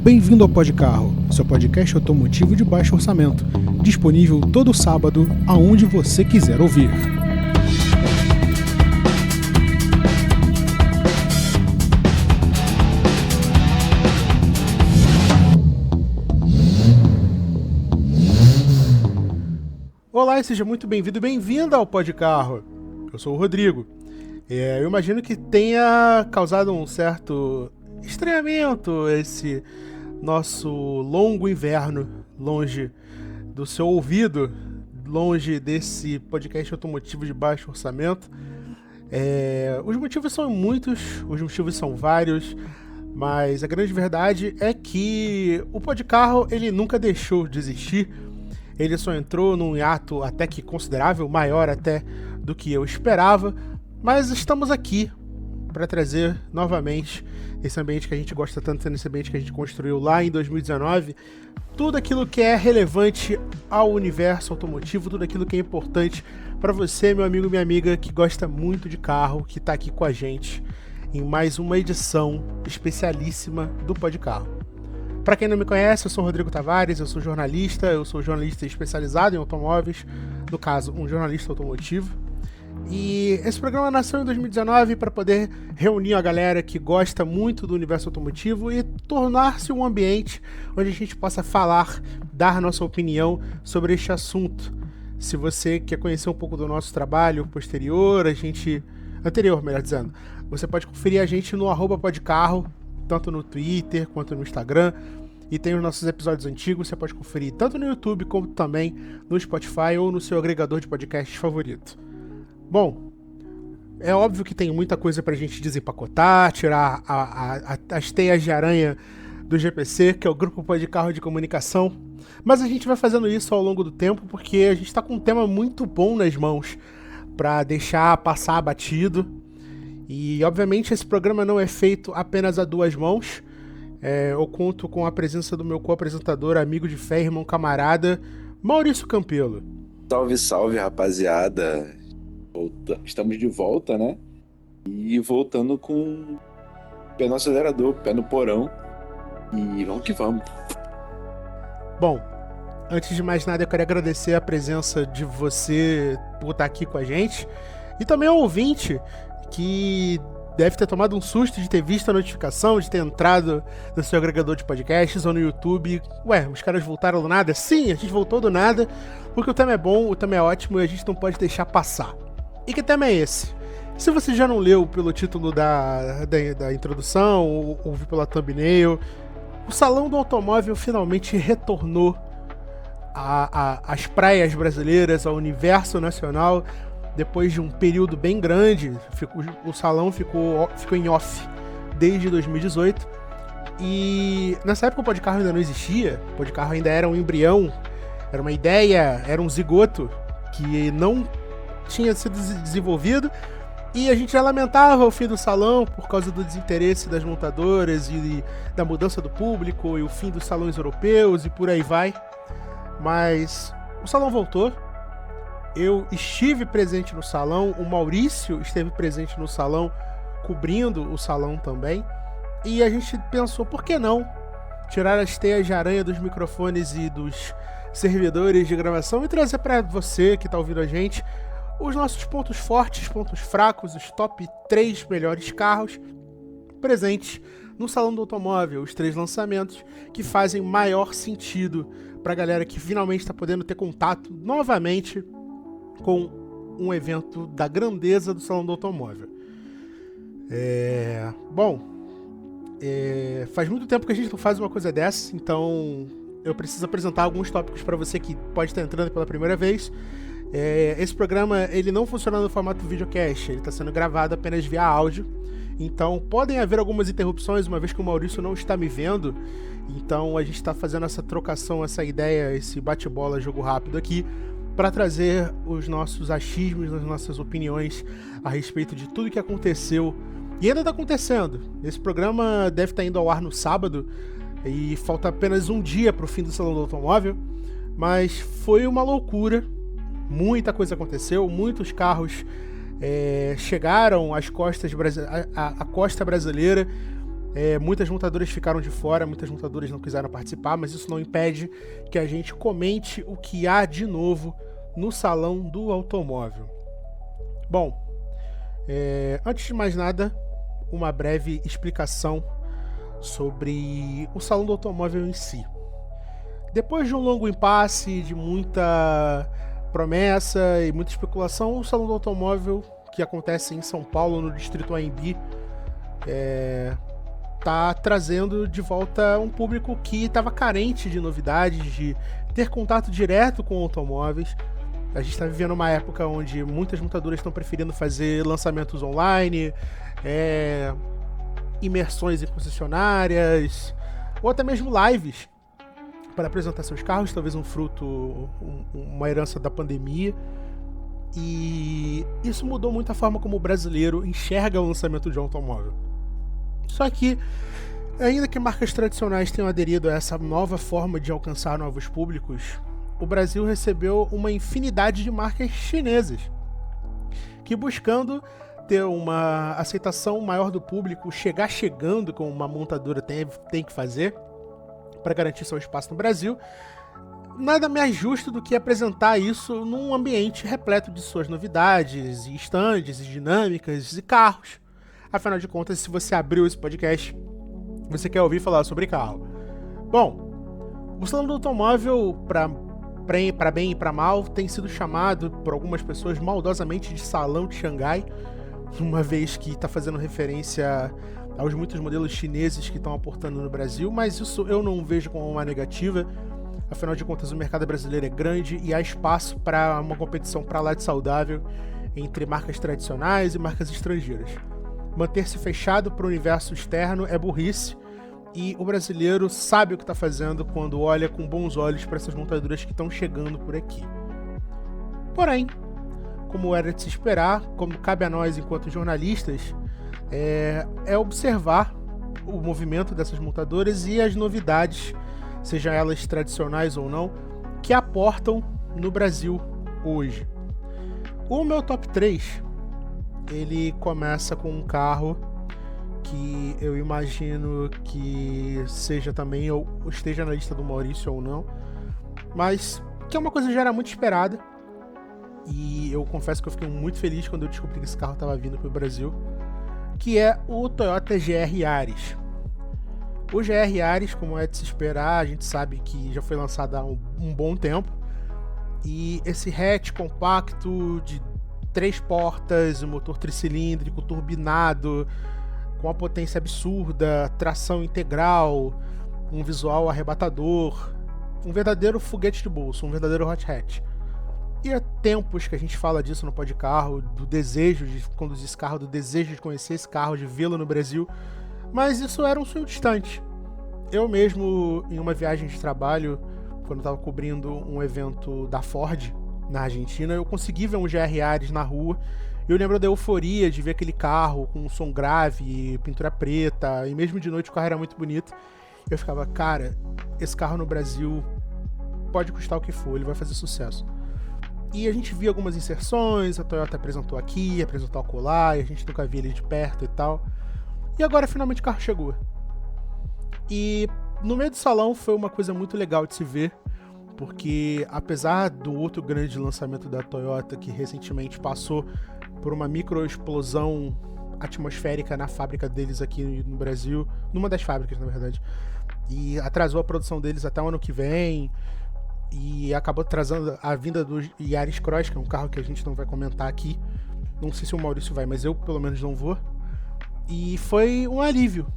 Bem-vindo ao Podcarro, seu podcast automotivo de baixo orçamento, disponível todo sábado, aonde você quiser ouvir. Olá e seja muito bem-vindo e bem-vinda ao Podcarro. Eu sou o Rodrigo. Eu imagino que tenha causado um certo estranhamento esse nosso longo inverno longe do seu ouvido, longe desse podcast automotivo de baixo orçamento. Os motivos são muitos, os motivos são vários, mas a grande verdade é que o Podcarro ele nunca deixou de existir. Ele só entrou num hiato até que considerável, maior até do que eu esperava, mas estamos aqui para trazer novamente esse ambiente que a gente gosta tanto, nesse ambiente que a gente construiu lá em 2019, tudo aquilo que é relevante ao universo automotivo, tudo aquilo que é importante para você, meu amigo e minha amiga, que gosta muito de carro, que está aqui com a gente em mais uma edição especialíssima do Podcarro. Para quem não me conhece, eu sou Rodrigo Tavares, eu sou jornalista especializado em automóveis, no caso, um jornalista automotivo. E esse programa nasceu em 2019 para poder reunir a galera que gosta muito do universo automotivo e tornar-se um ambiente onde a gente possa falar, dar nossa opinião sobre este assunto. Se você quer conhecer um pouco do nosso trabalho anterior, você pode conferir a gente no @podcarro, tanto no Twitter quanto no Instagram, e tem os nossos episódios antigos, você pode conferir tanto no YouTube como também no Spotify ou no seu agregador de podcasts favorito. Bom, é óbvio que tem muita coisa pra gente desempacotar, tirar as teias de aranha do GPC, que é o Grupo Podcarro de Comunicação, mas a gente vai fazendo isso ao longo do tempo porque a gente tá com um tema muito bom nas mãos pra deixar passar batido. E obviamente esse programa não é feito apenas a duas mãos. Eu conto com a presença do meu co-apresentador, amigo de fé, irmão camarada, Maurício Campelo. Salve, salve, rapaziada. Estamos de volta, né? E voltando com o pé no acelerador, pé no porão. E vamos que vamos. Bom, antes de mais nada eu quero agradecer a presença de você por estar aqui com a gente. E também ao ouvinte que deve ter tomado um susto de ter visto a notificação, de ter entrado no seu agregador de podcasts ou no YouTube. Ué, os caras voltaram do nada? Sim, a gente voltou do nada, porque o tema é bom, o tema é ótimo e a gente não pode deixar passar. E que tema é esse? Se você já não leu pelo título da introdução, ou viu pela thumbnail, o Salão do Automóvel finalmente retornou às praias brasileiras, ao universo nacional. Depois de um período bem grande, o salão ficou em off desde 2018. E nessa época o Podcarro ainda não existia, o Podcarro ainda era um embrião, era uma ideia, era um zigoto que não tinha sido desenvolvido. E a gente já lamentava o fim do salão por causa do desinteresse das montadoras e da mudança do público e o fim dos salões europeus e por aí vai. Mas o salão voltou. Eu estive presente no salão, o Maurício esteve presente no salão, cobrindo o salão também, e a gente pensou, por que não tirar as teias de aranha dos microfones e dos servidores de gravação e trazer para você que está ouvindo a gente os nossos pontos fortes, pontos fracos, os top 3 melhores carros presentes no Salão do Automóvel, os 3 lançamentos que fazem maior sentido para a galera que finalmente está podendo ter contato novamente com um evento da grandeza do Salão do Automóvel. Faz muito tempo que a gente não faz uma coisa dessa, então eu preciso apresentar alguns tópicos para você que pode estar entrando pela primeira vez. Esse programa ele não funciona no formato videocast, ele está sendo gravado apenas via áudio, então podem haver algumas interrupções, uma vez que o Maurício não está me vendo, então a gente está fazendo essa trocação, essa ideia, esse bate-bola, jogo rápido aqui, para trazer os nossos achismos, as nossas opiniões a respeito de tudo que aconteceu e ainda está acontecendo. Esse programa deve estar indo ao ar no sábado e falta apenas um dia para o fim do Salão do Automóvel, mas foi uma loucura, muita coisa aconteceu, muitos carros chegaram à costa brasileira Muitas montadoras ficaram de fora, muitas montadoras não quiseram participar, mas isso não impede que a gente comente o que há de novo no Salão do Automóvel. Bom, antes de mais nada, uma breve explicação sobre o Salão do Automóvel em si. Depois de um longo impasse, de muita promessa e muita especulação, o Salão do Automóvel, que acontece em São Paulo, no distrito AMB, tá trazendo de volta um público que estava carente de novidades, de ter contato direto com automóveis. A gente está vivendo uma época onde muitas montadoras estão preferindo fazer lançamentos online, imersões em concessionárias, ou até mesmo lives para apresentar seus carros, talvez um fruto, uma herança da pandemia. E isso mudou muito a forma como o brasileiro enxerga o lançamento de um automóvel. Só que, ainda que marcas tradicionais tenham aderido a essa nova forma de alcançar novos públicos, o Brasil recebeu uma infinidade de marcas chinesas, que, buscando ter uma aceitação maior do público, chegando como uma montadora tem que fazer para garantir seu espaço no Brasil, nada mais justo do que apresentar isso num ambiente repleto de suas novidades, e estandes, e dinâmicas, e carros. Afinal de contas, se você abriu esse podcast, você quer ouvir falar sobre carro. Bom, o Salão do Automóvel, para bem e para mal, tem sido chamado por algumas pessoas maldosamente de Salão de Xangai, uma vez que está fazendo referência aos muitos modelos chineses que estão aportando no Brasil, mas isso eu não vejo como uma negativa. Afinal de contas, o mercado brasileiro é grande e há espaço para uma competição para lá de saudável entre marcas tradicionais e marcas estrangeiras. Manter-se fechado para o universo externo é burrice, e o brasileiro sabe o que está fazendo quando olha com bons olhos para essas montadoras que estão chegando por aqui. Porém, como era de se esperar, como cabe a nós enquanto jornalistas, é observar o movimento dessas montadoras e as novidades, sejam elas tradicionais ou não, que aportam no Brasil hoje. O meu top 3, ele começa com um carro que eu imagino que seja também, ou esteja na lista do Maurício ou não, mas que é uma coisa que já era muito esperada, e eu confesso que eu fiquei muito feliz quando eu descobri que esse carro estava vindo para o Brasil, que é o Toyota GR Yaris. O GR Yaris, como é de se esperar, a gente sabe que já foi lançado há um bom tempo, e esse hatch compacto de 3 portas, um motor tricilíndrico turbinado, com uma potência absurda, tração integral, um visual arrebatador, um verdadeiro foguete de bolso, um verdadeiro hot hatch. E há tempos que a gente fala disso no Podcarro, do desejo de conduzir esse carro, do desejo de conhecer esse carro, de vê-lo no Brasil, mas isso era um sonho distante. Eu mesmo, em uma viagem de trabalho, quando estava cobrindo um evento da Ford na Argentina, eu consegui ver um GR Yaris na rua. Eu lembro da euforia de ver aquele carro com um som grave, pintura preta, e mesmo de noite o carro era muito bonito. Eu ficava, cara, esse carro no Brasil pode custar o que for, ele vai fazer sucesso. E a gente via algumas inserções, a Toyota apresentou aqui, apresentou acolá, e a gente nunca via ele de perto e tal. E agora finalmente o carro chegou. E no meio do salão foi uma coisa muito legal de se ver, porque apesar do outro grande lançamento da Toyota, que recentemente passou por uma microexplosão atmosférica na fábrica deles aqui no Brasil, numa das fábricas, na verdade, e atrasou a produção deles até o ano que vem, e acabou trazendo a vinda do Yaris Cross, que é um carro que a gente não vai comentar aqui. Não sei se o Maurício vai, mas eu pelo menos não vou. E foi um alívio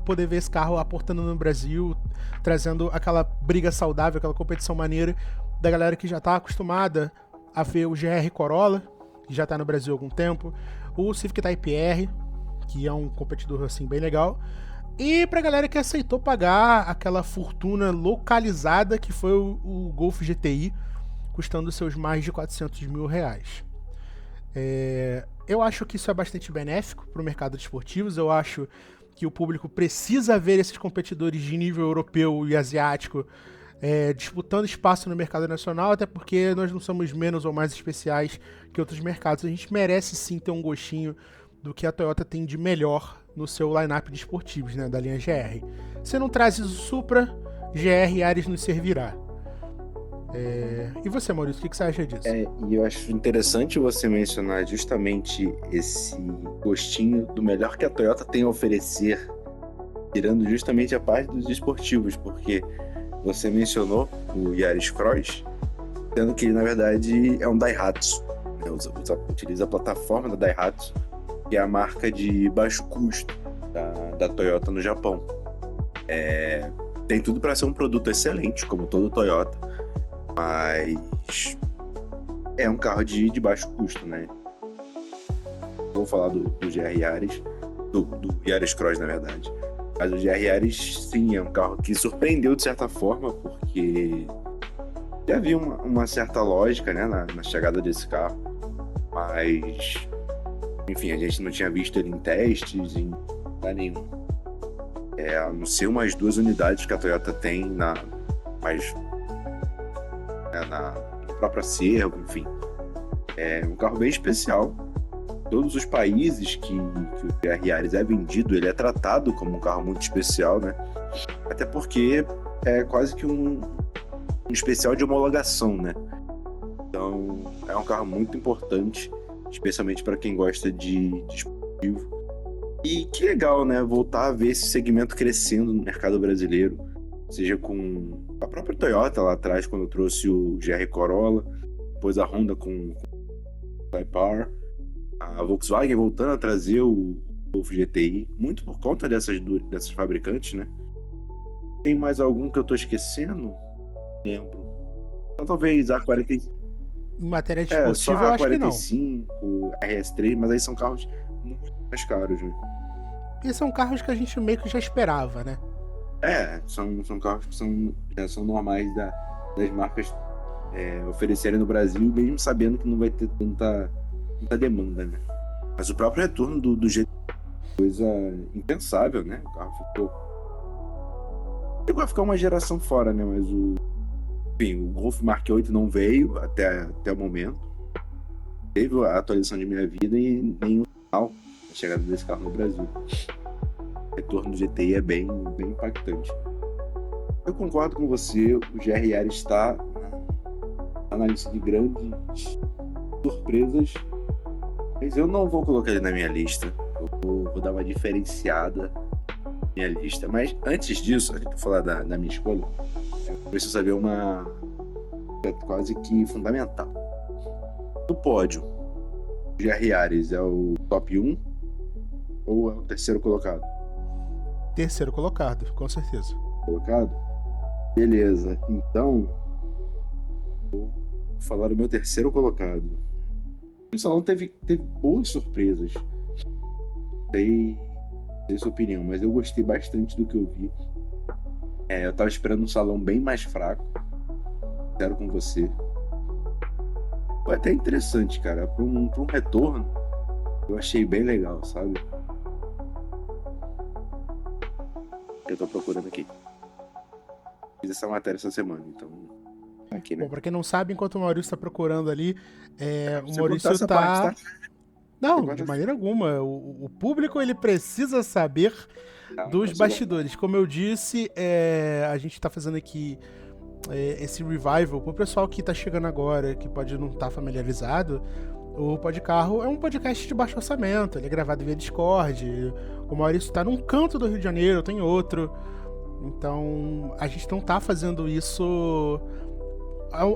poder ver esse carro aportando no Brasil, trazendo aquela briga saudável, aquela competição maneira da galera que já está acostumada a ver o GR Corolla, que já está no Brasil há algum tempo, o Civic Type R, que é um competidor assim bem legal, e pra galera que aceitou pagar aquela fortuna localizada que foi o Golf GTI, custando seus mais de 400 mil reais. Eu acho que isso é bastante benéfico para o mercado de esportivos. Eu acho que o público precisa ver esses competidores de nível europeu e asiático disputando espaço no mercado nacional, até porque nós não somos menos ou mais especiais que outros mercados. A gente merece sim ter um gostinho do que a Toyota tem de melhor no seu line-up de esportivos, né, da linha GR. Se não traz o Supra, GR Yaris nos servirá. E você, Maurício, o que você acha disso? E eu acho interessante você mencionar justamente esse gostinho do melhor que a Toyota tem a oferecer, tirando justamente a parte dos esportivos, porque você mencionou o Yaris Cross, sendo que ele, na verdade, é um Daihatsu, né? Utiliza a plataforma da Daihatsu, que é a marca de baixo custo da Toyota no Japão. Tem tudo para ser um produto excelente, como todo Toyota, mas é um carro de baixo custo, né? Vou falar do GR Yaris, do Yaris Cross, na verdade. Mas o GR Yaris, sim, é um carro que surpreendeu de certa forma, porque já havia uma certa lógica, né, na chegada desse carro. Mas, enfim, a gente não tinha visto ele em testes, em lugar nenhum. A não ser umas 2 unidades que a Toyota tem no próprio acervo, enfim. É um carro bem especial. Todos os países que o GR Yaris é vendido, ele é tratado como um carro muito especial, né? Até porque é quase que um especial de homologação, né? Então, é um carro muito importante, especialmente para quem gosta de esportivo. E que legal, né? Voltar a ver esse segmento crescendo no mercado brasileiro, seja com a própria Toyota lá atrás, quando trouxe o GR Corolla, depois a Honda com o Type R, a Volkswagen voltando a trazer o Golf GTI, muito por conta dessas fabricantes, né? Tem mais algum que eu tô esquecendo? Não lembro. Então, talvez a 45. Em matéria de esportivo, eu acho que não. A RS3, mas aí são carros muito mais caros, né? E são carros que a gente meio que já esperava, né? São carros que já são normais das marcas oferecerem no Brasil, mesmo sabendo que não vai ter tanta demanda, né? Mas o próprio retorno do GT é coisa impensável, né? O carro chegou a ficar uma geração fora, né? Mas o Golf Mark 8 não veio até o momento. Teve a atualização de minha vida e nenhum sinal da chegada desse carro no Brasil. O retorno do GTI é bem impactante. Eu concordo com você, o GR Yaris está na lista de grandes surpresas, mas eu não vou colocar ele na minha lista. Eu vou dar uma diferenciada na minha lista. Mas antes disso, antes de falar da minha escolha, eu preciso saber uma quase que fundamental. No pódio, o GR Yaris é o top 1 ou é o terceiro colocado? Terceiro colocado, com certeza. Colocado? Beleza, então vou falar do meu terceiro colocado. O salão teve boas surpresas. Sei sua opinião, mas eu gostei bastante do que eu vi. Eu tava esperando um salão bem mais fraco. Quero com você. Foi até interessante, cara. Para um retorno, eu achei bem legal, sabe? Eu tô procurando aqui. Fiz essa matéria essa semana, então. Aqui, né? Bom, pra quem não sabe, enquanto o Maurício tá procurando ali, o Você Maurício essa tá. parte, tá? Não, de maneira alguma. O público ele precisa saber dos bastidores. Como eu disse, a gente tá fazendo aqui esse revival pro pessoal que tá chegando agora, que pode não estar familiarizado. O Podcarro é um podcast de baixo orçamento, ele é gravado via Discord. O Maurício tá num canto do Rio de Janeiro, eu tô em outro. Então, a gente não tá fazendo isso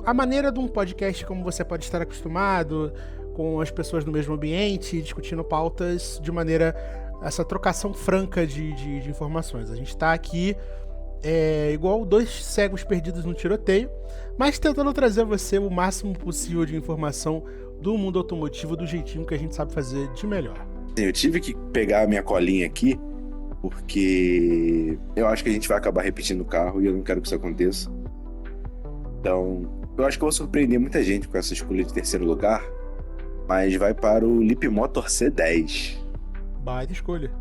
a maneira de um podcast como você pode estar acostumado, com as pessoas no mesmo ambiente, discutindo pautas de maneira, essa trocação franca de informações. A gente tá aqui igual 2 cegos perdidos no tiroteio, mas tentando trazer a você o máximo possível de informação do mundo automotivo do jeitinho que a gente sabe fazer de melhor. Eu tive que pegar a minha colinha aqui, porque eu acho que a gente vai acabar repetindo o carro e eu não quero que isso aconteça. Então, eu acho que eu vou surpreender muita gente com essa escolha de terceiro lugar, mas vai para o Leapmotor C10. Baita escolha.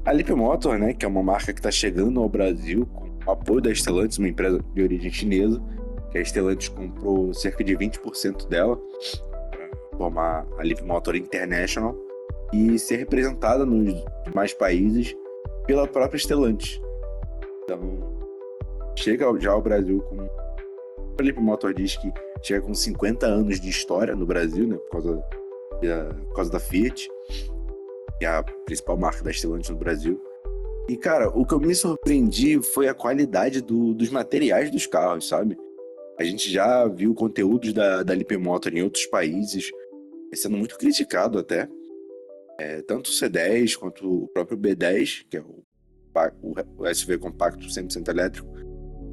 A Leapmotor, né, que é uma marca que está chegando ao Brasil com o apoio da Stellantis, uma empresa de origem chinesa, que a Stellantis comprou cerca de 20% dela para formar a Leapmotor International. e ser representada nos demais países pela própria Stellantis. Então, chega já ao Brasil com... O Felipe Motor diz que chega com 50 anos de história no Brasil, né, por causa da Fiat, que é a principal marca da Stellantis no Brasil. E, cara, o que eu me surpreendi foi a qualidade dos materiais dos carros, sabe? A gente já viu conteúdos da Lippe Motor em outros países, sendo muito criticado até. Tanto o C10 quanto o próprio B10, que é o SUV compacto 100% elétrico.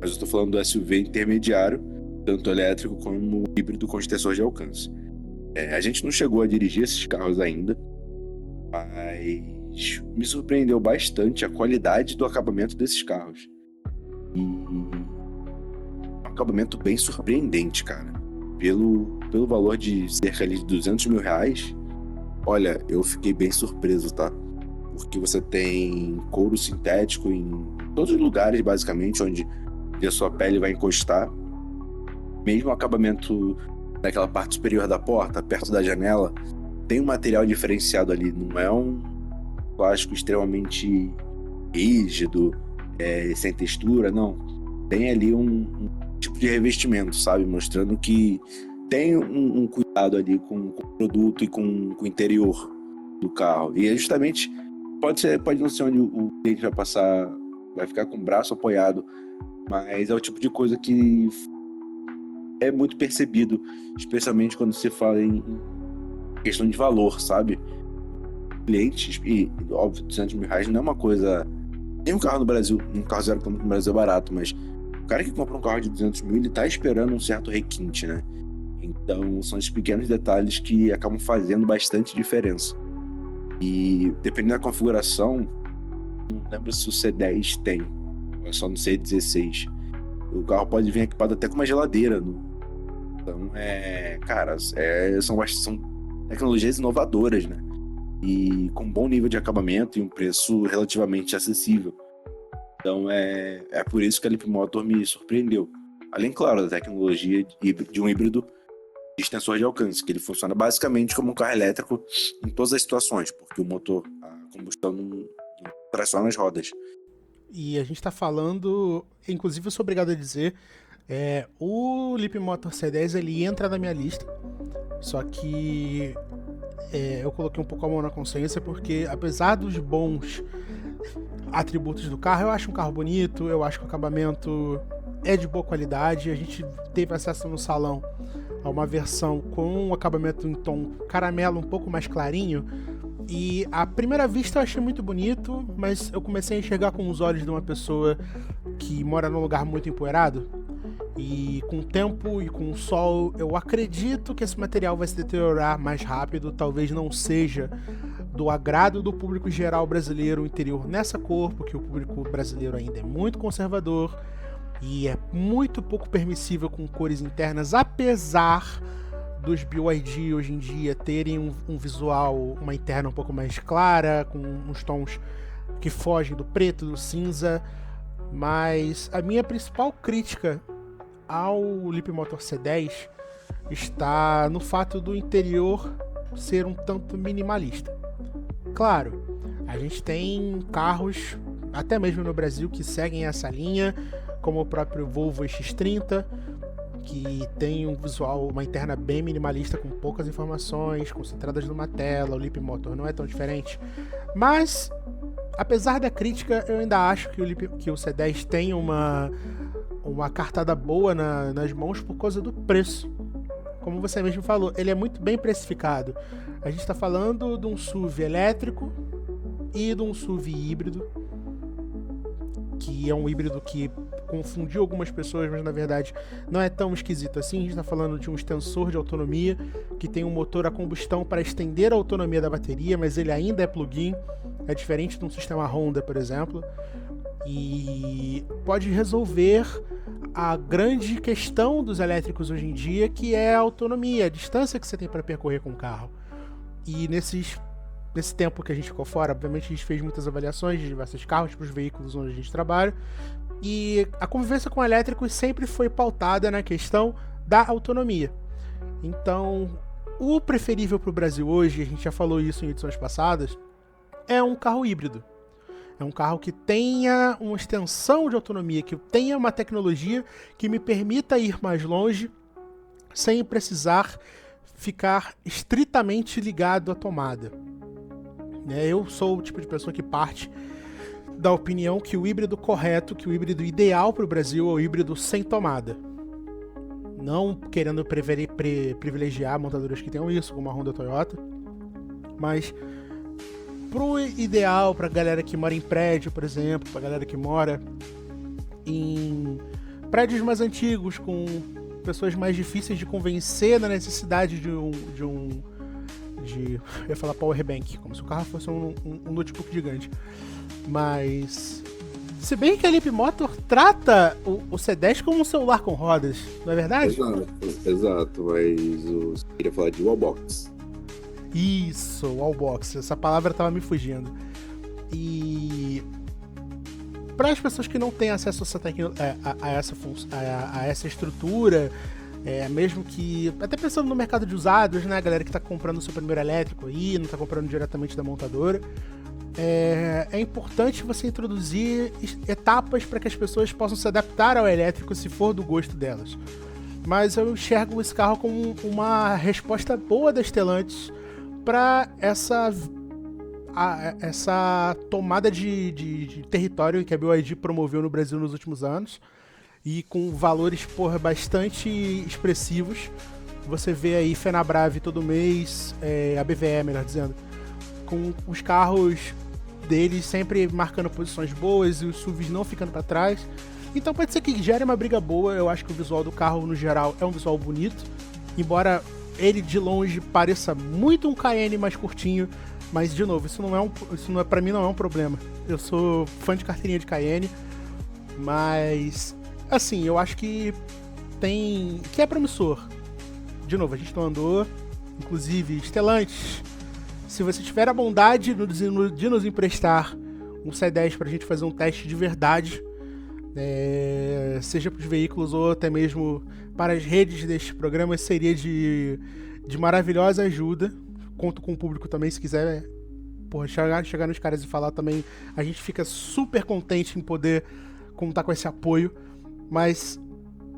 Mas eu tô falando do SUV intermediário, tanto elétrico como híbrido com extensor de alcance. A gente não chegou a dirigir esses carros ainda, mas me surpreendeu bastante a qualidade do acabamento desses carros. E um acabamento bem surpreendente, cara. Pelo valor de cerca de R$200 mil, olha, eu fiquei bem surpreso, tá? Porque você tem couro sintético em todos os lugares, basicamente, onde a sua pele vai encostar. Mesmo o acabamento daquela parte superior da porta, perto da janela, tem um material diferenciado ali. Não é um plástico extremamente rígido, sem textura, não. Tem ali um tipo de revestimento, sabe? Mostrando que tem um cuidado ali com o produto e com o interior do carro. E é justamente, pode não ser onde o cliente vai passar, vai ficar com o braço apoiado, mas é o tipo de coisa que é muito percebido, especialmente quando se fala em questão de valor, sabe? Clientes, e óbvio, R$200 mil não é uma coisa... Tem um carro no Brasil, um carro zero quilômetro no Brasil é barato, mas o cara que compra um carro de 200 mil, ele tá esperando um certo requinte, né? Então, são esses pequenos detalhes que acabam fazendo bastante diferença. E, dependendo da configuração, não lembro se o C10 tem, é só no C16. O carro pode vir equipado até com uma geladeira. Então, cara, são tecnologias inovadoras, né? E com bom nível de acabamento e um preço relativamente acessível. Então, é por isso que a Lippe Motor me surpreendeu. Além, claro, da tecnologia de um híbrido de extensor de alcance, que ele funciona basicamente como um carro elétrico em todas as situações, porque o motor, a combustão não traciona as rodas. E a gente tá falando, inclusive eu sou obrigado a dizer, o Lippe Motor C10 ele entra na minha lista, só que eu coloquei um pouco a mão na consciência porque apesar dos bons atributos do carro, eu acho um carro bonito, eu acho que o acabamento é de boa qualidade. A gente teve acesso no salão a uma versão com um acabamento em tom caramelo um pouco mais clarinho, e à primeira vista eu achei muito bonito, mas eu comecei a enxergar com os olhos de uma pessoa que mora num lugar muito empoeirado, e com o tempo e com o sol eu acredito que esse material vai se deteriorar mais rápido. Talvez não seja do agrado do público geral brasileiro o interior nessa cor, porque o público brasileiro ainda é muito conservador e é muito pouco permissível com cores internas, apesar dos BYD hoje em dia terem um visual, uma interna um pouco mais clara, com uns tons que fogem do preto, do cinza. Mas a minha principal crítica ao Lippe Motor C10 está no fato do interior ser um tanto minimalista. Claro, a gente tem carros, até mesmo no Brasil, que seguem essa linha, como o próprio Volvo X30, que tem um visual, uma interna bem minimalista, com poucas informações, concentradas numa tela. O Lippe Motor não é tão diferente. Mas, apesar da crítica, eu ainda acho que o C10 tem uma cartada boa nas mãos por causa do preço. Como você mesmo falou, ele é muito bem precificado. A gente está falando de um SUV elétrico e de um SUV híbrido, que é um híbrido que confundiu algumas pessoas, mas na verdade não é tão esquisito assim. A gente está falando de um extensor de autonomia que tem um motor a combustão para estender a autonomia da bateria, mas ele ainda é plug-in, é diferente de um sistema Honda, por exemplo, e pode resolver a grande questão dos elétricos hoje em dia, que é a autonomia, a distância que você tem para percorrer com o carro. E nesse tempo que a gente ficou fora, obviamente a gente fez muitas avaliações de diversos carros para os veículos onde a gente trabalha, e a convivência com elétricos sempre foi pautada na questão da autonomia. Então, O preferível para o Brasil hoje, a gente já falou isso em edições passadas, é um carro híbrido. É um carro que tenha uma extensão de autonomia, que tenha uma tecnologia que me permita ir mais longe sem precisar ficar estritamente ligado à tomada. Eu sou o tipo de pessoa que parte da opinião que o híbrido correto, que o híbrido ideal para o Brasil é o híbrido sem tomada. Não querendo privilegiar montadoras que tenham isso, como a Honda Toyota, mas pro ideal, pra galera que mora em prédio, por exemplo, pra galera que mora em prédios mais antigos, com pessoas mais difíceis de convencer na necessidade eu ia falar powerbank, como se o carro fosse um notebook gigante. Mas se bem que a Leapmotor trata o C10 como um celular com rodas, não é verdade? Exato, mas eu queria falar de wallbox. Isso, wallbox, essa palavra tava me fugindo. E para as pessoas que não têm acesso a essa estrutura, mesmo que, até pensando no mercado de usados, né, a galera que tá comprando o seu primeiro elétrico aí, não tá comprando diretamente da montadora, é importante você introduzir etapas para que as pessoas possam se adaptar ao elétrico se for do gosto delas. Mas eu enxergo esse carro como uma resposta boa da Stellantis para essa tomada de território que a BYD promoveu no Brasil nos últimos anos, e com valores bastante expressivos. Você vê aí Fenabrave todo mês, a BVE, melhor dizendo, com os carros deles sempre marcando posições boas e os SUVs não ficando para trás. Então pode ser que gere uma briga boa. Eu acho que o visual do carro, no geral, é um visual bonito, embora ele de longe pareça muito um Cayenne mais curtinho, mas de novo, pra mim não é um problema. Eu sou fã de carteirinha de Cayenne, mas assim, eu acho que é promissor. De novo, a gente não andou, inclusive, Stellantis, se você tiver a bondade de nos emprestar um C10 pra gente fazer um teste de verdade, seja para os veículos ou até mesmo para as redes deste programa, seria de maravilhosa ajuda. Conto com o público também, se quiser chegar nos caras e falar também, a gente fica super contente em poder contar com esse apoio. Mas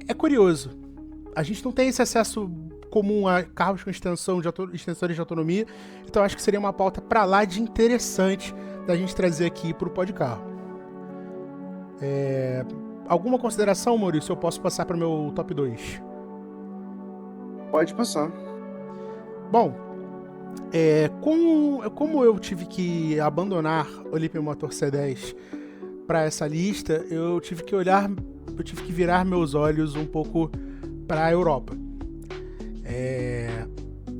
é curioso, a gente não tem esse acesso comum a carros com extensores de autonomia, então acho que seria uma pauta para lá de interessante da gente trazer aqui pro Podcarro. Alguma consideração, Maurício? Eu posso passar para o meu top 2? Pode passar. Bom, como eu tive que abandonar o Leapmotor C10 para essa lista, eu tive que virar meus olhos um pouco para a Europa.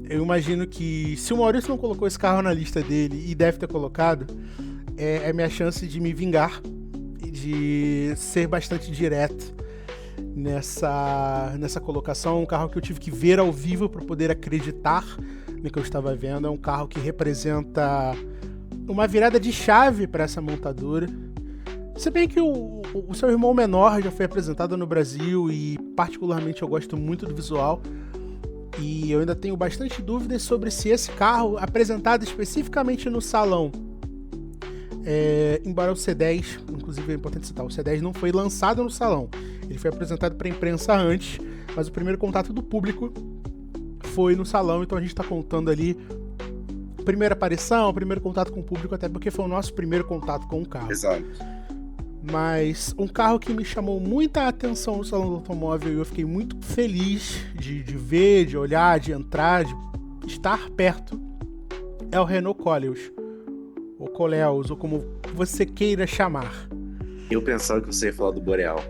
Eu imagino que se o Maurício não colocou esse carro na lista dele, e deve ter colocado, é minha chance de me vingar, de ser bastante direto nessa colocação. Um carro que eu tive que ver ao vivo para poder acreditar no que eu estava vendo. É um carro que representa uma virada de chave para essa montadora. Se bem que o seu irmão menor já foi apresentado no Brasil e particularmente eu gosto muito do visual, e eu ainda tenho bastante dúvidas sobre se esse carro, apresentado especificamente no salão, embora o C10, inclusive é importante citar, o C10 não foi lançado no salão, ele foi apresentado para a imprensa antes, mas o primeiro contato do público foi no salão, então a gente está contando ali primeira aparição, primeiro contato com o público, até porque foi o nosso primeiro contato com o carro. Exato. Mas um carro que me chamou muita atenção no salão do automóvel e eu fiquei muito feliz de ver, de olhar, de entrar, de estar perto, é o Renault Koleos, ou Koleos, ou como você queira chamar. Eu pensava que você ia falar do Boreal.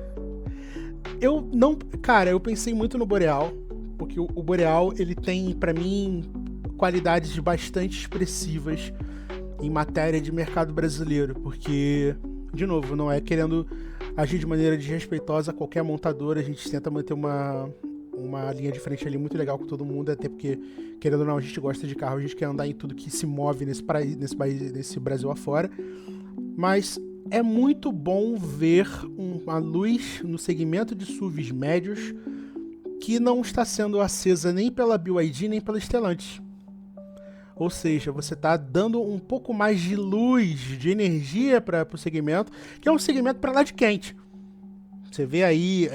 Eu pensei muito no Boreal, porque o Boreal, ele tem, pra mim, qualidades bastante expressivas em matéria de mercado brasileiro, porque, de novo, não é querendo agir de maneira desrespeitosa a qualquer montadora, a gente tenta manter uma linha de frente ali muito legal com todo mundo, até porque, querendo ou não, a gente gosta de carro, a gente quer andar em tudo que se move nesse Brasil afora, mas é muito bom ver uma luz no segmento de SUVs médios que não está sendo acesa nem pela BYD nem pela Stellantis. Ou seja, você está dando um pouco mais de luz, de energia para o segmento, que é um segmento para lá de quente. Você vê aí,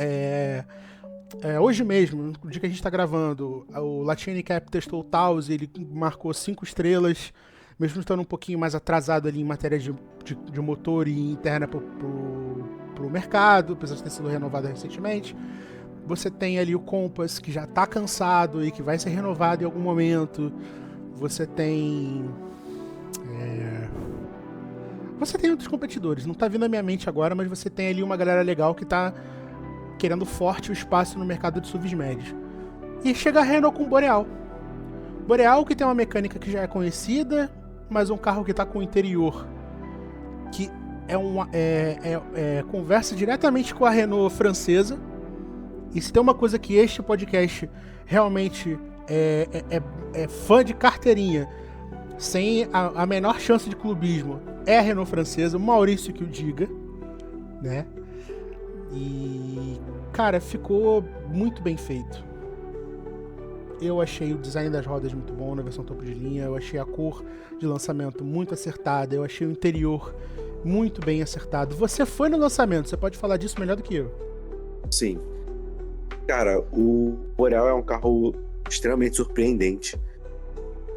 hoje mesmo, no dia que a gente está gravando, o Latin Cap testou o Taos, ele marcou 5 estrelas, mesmo estando um pouquinho mais atrasado ali em matéria de motor e interna para o mercado, apesar de ter sido renovado recentemente. Você tem ali o Compass, que já está cansado e que vai ser renovado em algum momento. Você tem outros competidores, não tá vindo à minha mente agora, mas você tem ali uma galera legal que tá querendo forte o espaço no mercado de SUVs médios. E chega a Renault com o Boreal. Boreal que tem uma mecânica que já é conhecida, mas um carro que tá com o interior que conversa diretamente com a Renault francesa. E se tem uma coisa que este podcast realmente é fã de carteirinha, sem a menor chance de clubismo, é a Renault francesa, o Maurício que o diga, né? E, cara, ficou muito bem feito. Eu achei o design das rodas muito bom na versão topo de linha, eu achei a cor de lançamento muito acertada, eu achei o interior muito bem acertado. Você foi no lançamento, você pode falar disso melhor do que eu. Sim. Cara, o Boreal é um carro extremamente surpreendente.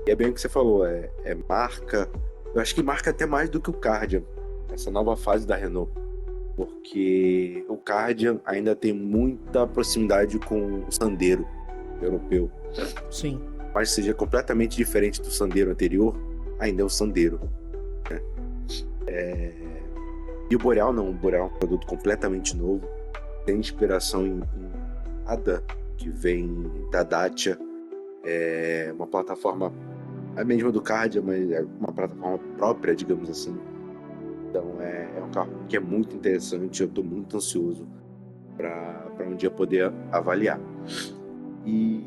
E é bem o que você falou, é marca. Eu acho que marca até mais do que o Kardian, essa nova fase da Renault. Porque o Kardian ainda tem muita proximidade com o Sandero europeu. Sim. Mas seja completamente diferente do Sandero anterior, ainda é o Sandero. Né? E o Boreal não, o Boreal é um produto completamente novo. Tem inspiração em Ada, que vem da Dacia. É uma plataforma a mesma do Kardian, mas é uma plataforma própria, digamos assim. Então é um carro que é muito interessante, eu estou muito ansioso para um dia poder avaliar. E,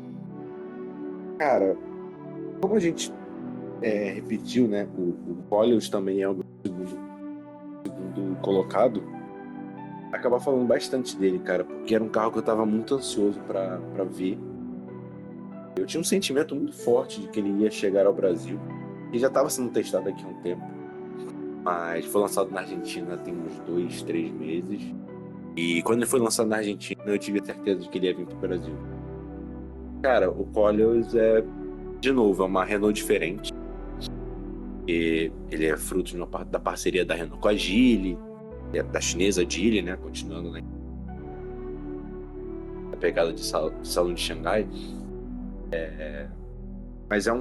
cara, como a gente repetiu, né, o Koleos também é o meu segundo colocado, acabar falando bastante dele, cara, porque era um carro que eu estava muito ansioso para ver. Eu tinha um sentimento muito forte de que ele ia chegar ao Brasil. Ele já estava sendo testado aqui há um tempo, mas foi lançado na Argentina tem uns 2, 3 meses. E quando ele foi lançado na Argentina, eu tive a certeza de que ele ia vir para o Brasil. Cara, o Koleos de novo, é uma Renault diferente. E ele é fruto da parceria da Renault com a Geely, da chinesa Geely, né? Continuando na pegada de salão de Xangai. Mas é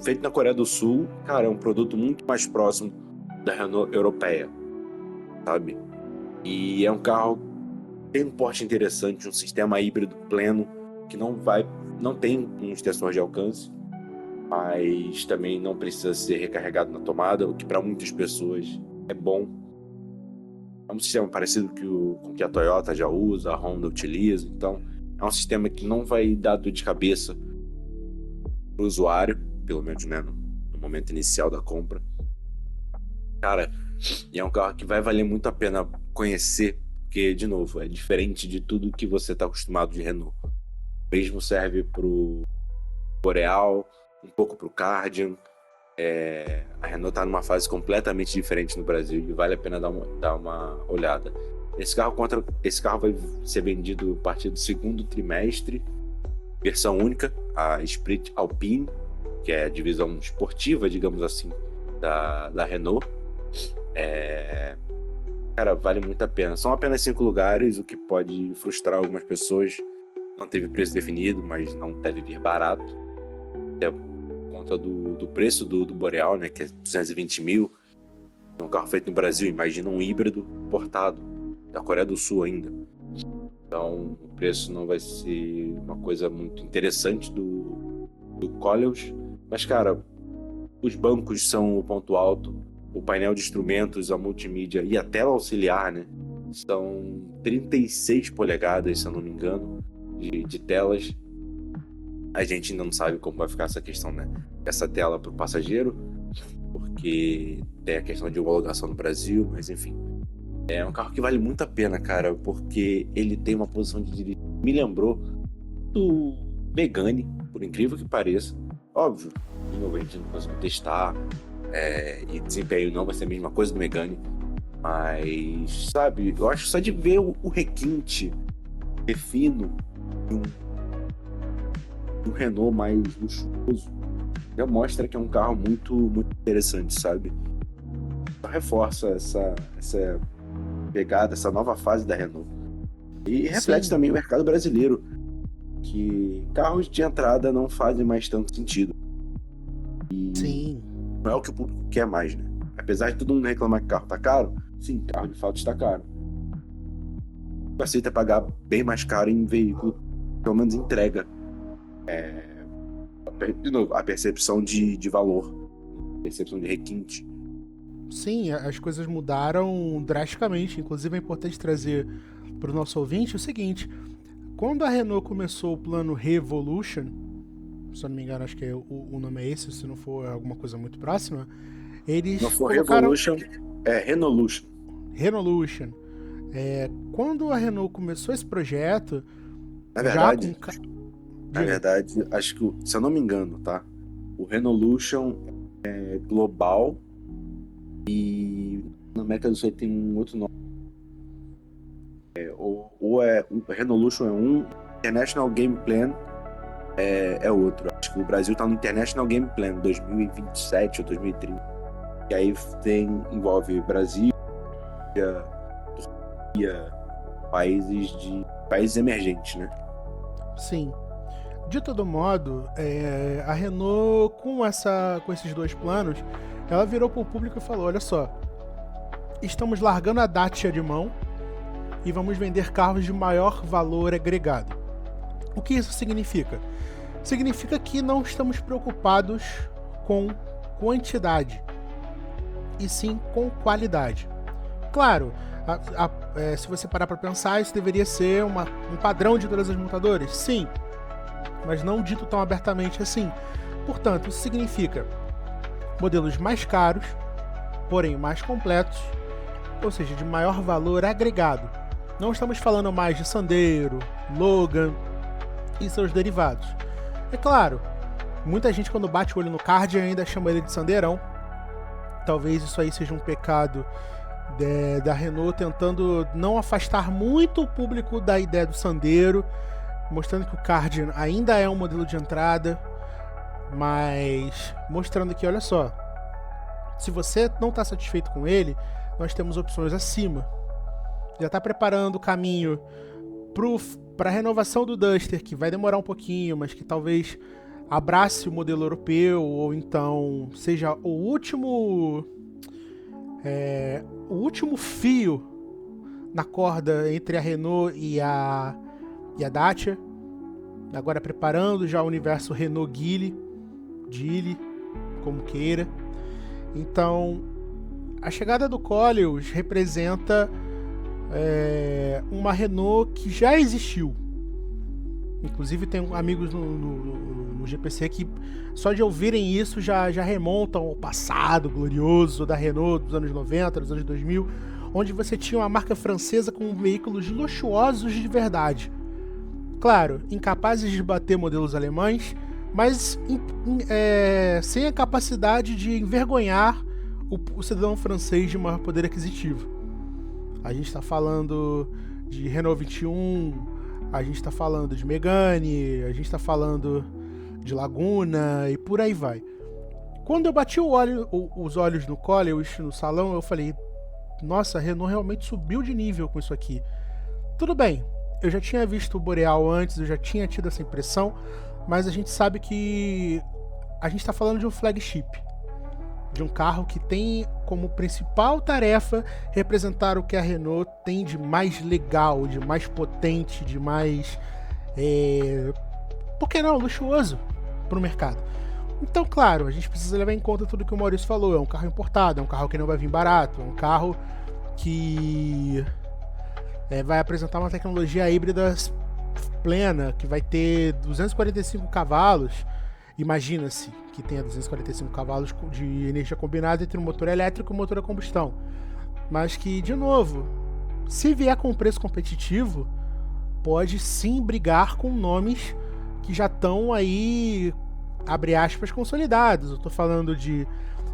feito na Coreia do Sul, cara, é um produto muito mais próximo da Renault europeia, sabe? E é um carro que tem um porte interessante, um sistema híbrido pleno, que não tem extensões de alcance, mas também não precisa ser recarregado na tomada, o que para muitas pessoas é bom. É um sistema parecido com que a Toyota já usa, a Honda utiliza, então é um sistema que não vai dar dor de cabeça para o usuário, pelo menos, né, no momento inicial da compra. Cara, e é um carro que vai valer muito a pena conhecer, porque, de novo, é diferente de tudo que você está acostumado de Renault. O mesmo serve para o Boreal, um pouco para o Kardian. A Renault está numa fase completamente diferente no Brasil e vale a pena dar uma olhada. Esse carro vai ser vendido a partir do segundo trimestre, versão única, a Sprit Alpine, que é a divisão esportiva, digamos assim, da Renault. Cara, vale muito a pena. São apenas 5 lugares, o que pode frustrar algumas pessoas. Não teve preço definido, mas não deve vir barato. É por conta do preço do Boreal, né, que é 220 mil. É um carro feito no Brasil, imagina um híbrido importado da Coreia do Sul ainda. Então o preço não vai ser uma coisa muito interessante do Koleos. Mas, cara, os bancos são o ponto alto. O painel de instrumentos, a multimídia e a tela auxiliar, né, são 36 polegadas, se eu não me engano, de telas. A gente ainda não sabe como vai ficar essa questão, né, essa tela para o passageiro, porque tem a questão de homologação no Brasil, mas enfim. É um carro que vale muito a pena, cara, porque ele tem uma posição de dirigir. Me lembrou do Megane, por incrível que pareça. Óbvio, de novo, a gente não conseguiu testar, e desempenho não vai ser a mesma coisa do Megane. Mas, sabe, eu acho que só de ver o requinte refino de um Renault mais luxuoso já mostra que é um carro muito, muito interessante, sabe? Só reforça essa pegada, essa nova fase da Renault. E reflete Sim. também o mercado brasileiro, que carros de entrada não fazem mais tanto sentido. Sim. Não é o que o público quer mais, né? Apesar de todo mundo reclamar que carro tá caro, sim, carro de fato está caro. Tu aceita pagar bem mais caro em veículo, pelo menos entrega. De novo, a percepção de valor, percepção de requinte. Sim, as coisas mudaram drasticamente. Inclusive é importante trazer para o nosso ouvinte o seguinte: quando a Renault começou o plano Revolution, se eu não me engano, acho que o nome é esse, se não for alguma coisa muito próxima, eles Não for colocaram Revolution, é Renolution. Renolution. Quando a Renault começou esse projeto, Na já com. verdade, acho que, se eu não me engano, tá? O Renolution é global e na América do Sul tem um outro nome. O Renolution é um, International Game Plan é outro. Acho que o Brasil tá no International Game Plan 2027 ou 2030. E aí envolve Brasil, Turquia, países emergentes, né? Sim. De todo modo, a Renault, com esses dois planos, ela virou para o público e falou: olha só, estamos largando a Dacia de mão e vamos vender carros de maior valor agregado. O que isso significa? Significa que não estamos preocupados com quantidade, e sim com qualidade. Claro, se você parar para pensar, isso deveria ser um padrão de todas as montadoras? Sim, mas não dito tão abertamente assim. Portanto, isso significa modelos mais caros, porém mais completos, ou seja, de maior valor agregado. Não estamos falando mais de Sandero, Logan e seus derivados. É claro, muita gente quando bate o olho no card ainda chama ele de Sandeirão. Talvez isso aí seja um pecado da Renault, tentando não afastar muito o público da ideia do Sandero, mostrando que o Card ainda é um modelo de entrada, mas mostrando que, olha só, se você não está satisfeito com ele, nós temos opções acima. Já está preparando o caminho para a renovação do Duster, que vai demorar um pouquinho, mas que talvez abrace o modelo europeu, ou então seja o último fio na corda entre a Renault e a Dacia. Agora preparando já o universo Renault Geely, como queira. Então, a chegada do Koleos representa uma Renault que já existiu. Inclusive tem amigos no GPC que só de ouvirem isso já remontam ao passado glorioso da Renault dos anos 90, dos anos 2000, onde você tinha uma marca francesa com veículos luxuosos de verdade. Claro, incapazes de bater modelos alemães, mas sem a capacidade de envergonhar o cidadão francês de maior poder aquisitivo. A gente está falando de Renault 21, a gente está falando de Megane, a gente está falando de Laguna e por aí vai. Quando eu bati os olhos no Koleos, no salão, eu falei: nossa, a Renault realmente subiu de nível com isso aqui. Tudo bem, eu já tinha visto o Boreal antes, eu já tinha tido essa impressão, mas a gente sabe que a gente está falando de um flagship, de um carro que tem como principal tarefa representar o que a Renault tem de mais legal, de mais potente, de mais, por que não, luxuoso para o mercado. Então, claro, a gente precisa levar em conta tudo que o Maurício falou. É um carro importado, é um carro que não vai vir barato, é um carro que vai apresentar uma tecnologia híbrida plena, que vai ter 245 cavalos. Imagina-se que tenha 245 cavalos de energia combinada entre um motor elétrico e um motor a combustão. Mas que, de novo, se vier com um preço competitivo, pode sim brigar com nomes que já estão aí, abre aspas, consolidados. Eu tô falando de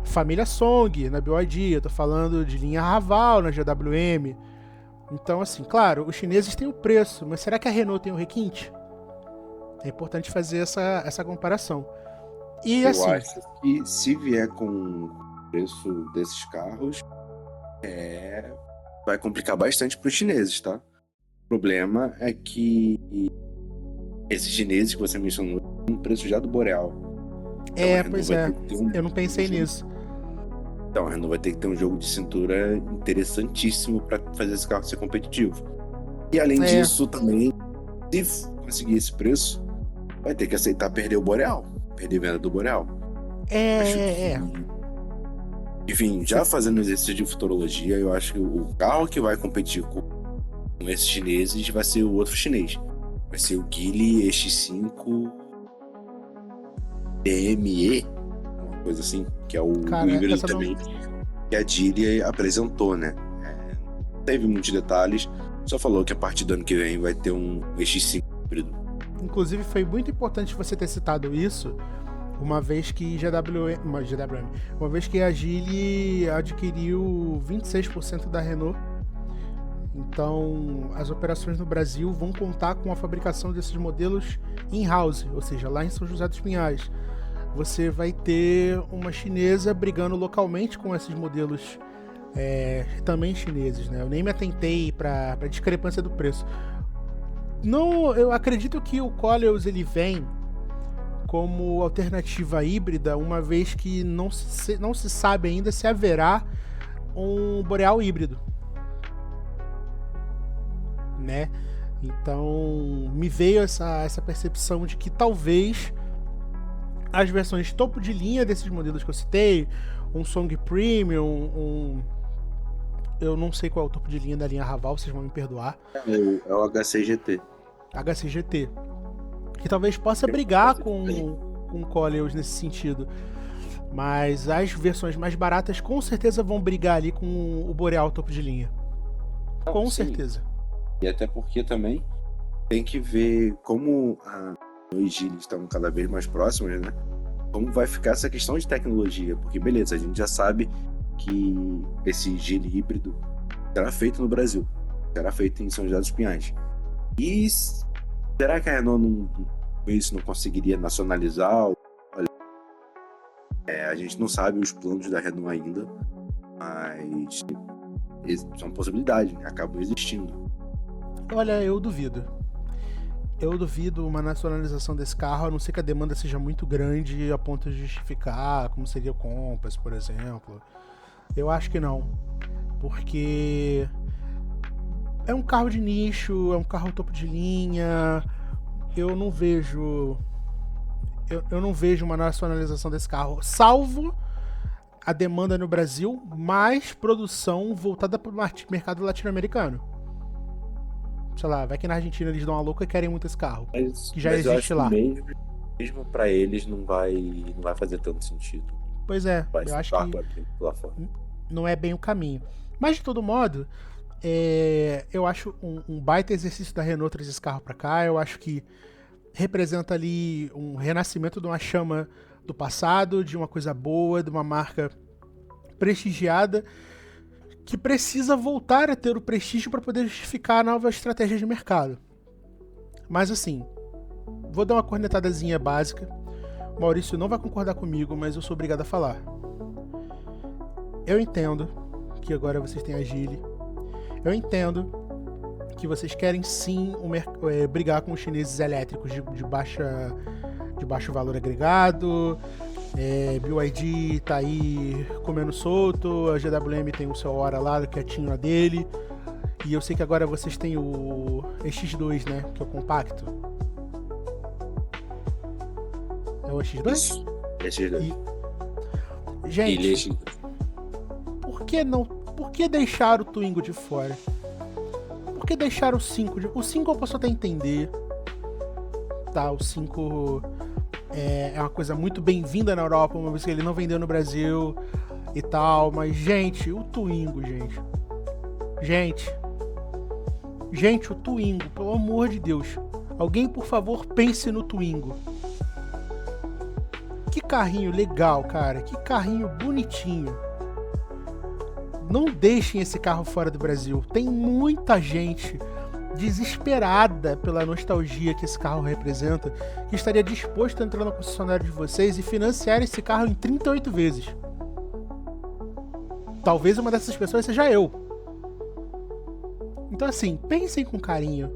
família Song na BYD, eu tô falando de linha Raval na GWM. Então, assim, claro, os chineses têm o preço, mas será que a Renault tem o requinte? É importante fazer essa comparação. E Eu assim, acho que se vier com o preço desses carros, vai complicar bastante para os chineses, tá? O problema é que esses chineses que você mencionou têm um preço já do Boreal. Então a Renault pois vai é, ter que ter eu não pensei jogo. nisso. Então a Renault vai ter que ter um jogo de cintura interessantíssimo para fazer esse carro ser competitivo. E além disso, também, se conseguir esse preço, vai ter que aceitar perder o Boreal, perder a venda do Boreal. Acho que, enfim, já fazendo exercício de futurologia, eu acho que o carro que vai competir com esses chineses vai ser o outro chinês. Vai ser o Geely X5 DME, uma coisa assim, que é o híbrido também que a Geely apresentou, né? Não teve muitos detalhes, só falou que a partir do ano que vem vai ter um X5 híbrido. Inclusive foi muito importante você ter citado isso, uma vez que uma vez que a Geely adquiriu 26% da Renault. Então, as operações no Brasil vão contar com a fabricação desses modelos in-house, ou seja, lá em São José dos Pinhais. Você vai ter uma chinesa brigando localmente com esses modelos também chineses, né? Eu nem me atentei para a discrepância do preço. Não, eu acredito que o Koleos ele vem como alternativa híbrida, uma vez que não se sabe ainda se haverá um Boreal híbrido, né? Então me veio essa percepção de que talvez as versões topo de linha desses modelos que eu citei, um Song Premium, eu não sei qual é o topo de linha da linha Raval, vocês vão me perdoar. É o HC GT, que talvez possa brigar com o Koleos nesse sentido. Mas as versões mais baratas com certeza vão brigar ali com o Boreal topo de linha. Com certeza. E até porque também tem que ver como os Geely estão cada vez mais próximos, né? Como vai ficar essa questão de tecnologia. Porque, beleza, a gente já sabe que esse Geely híbrido será feito no Brasil. Será feito em São José dos Pinhais. E será que a Renault não conseguiria nacionalizar? A gente não sabe os planos da Renault ainda, mas são possibilidades, né? Acabam existindo. Olha, eu duvido. Eu duvido uma nacionalização desse carro, a não ser que a demanda seja muito grande a ponto de justificar, como seria o Compass, por exemplo. Eu acho que não. Porque é um carro de nicho, é um carro topo de linha. Eu não vejo uma nacionalização desse carro, salvo a demanda no Brasil, mais produção voltada para o mercado latino-americano. Sei lá, vai que na Argentina eles dão uma louca e querem muito esse carro, que já existe lá. Mesmo para eles não vai fazer tanto sentido. Pois é, eu acho que não é bem o caminho. Mas de todo modo, eu acho um baita exercício da Renault trazer esse carro para cá. Eu acho que representa ali um renascimento de uma chama do passado, de uma coisa boa, de uma marca prestigiada, que precisa voltar a ter o prestígio para poder justificar a nova estratégia de mercado. Mas assim, vou dar uma cornetadazinha básica. O Maurício não vai concordar comigo, mas eu sou obrigado a falar. Eu entendo que agora vocês têm a Geely. Eu entendo que vocês querem sim brigar com os chineses elétricos de baixo valor agregado. BYD tá aí comendo solto, a GWM tem o seu hora lá, quietinho a dele. E eu sei que agora vocês têm o X2, né? Que é o compacto. É o X2? Isso, X2. Gente, por que deixar o Twingo de fora? Por que deixar o 5? O 5 eu posso até entender. Tá, o 5 é uma coisa muito bem-vinda na Europa, uma vez que ele não vendeu no Brasil e tal. Mas, gente, o Twingo, gente. Gente, o Twingo, pelo amor de Deus. Alguém, por favor, pense no Twingo. Que carrinho legal, cara. Que carrinho bonitinho. Não deixem esse carro fora do Brasil. Tem muita gente desesperada pela nostalgia que esse carro representa, que estaria disposto a entrar na concessionária de vocês e financiar esse carro em 38 vezes. Talvez uma dessas pessoas seja eu. Então assim, pensem com carinho.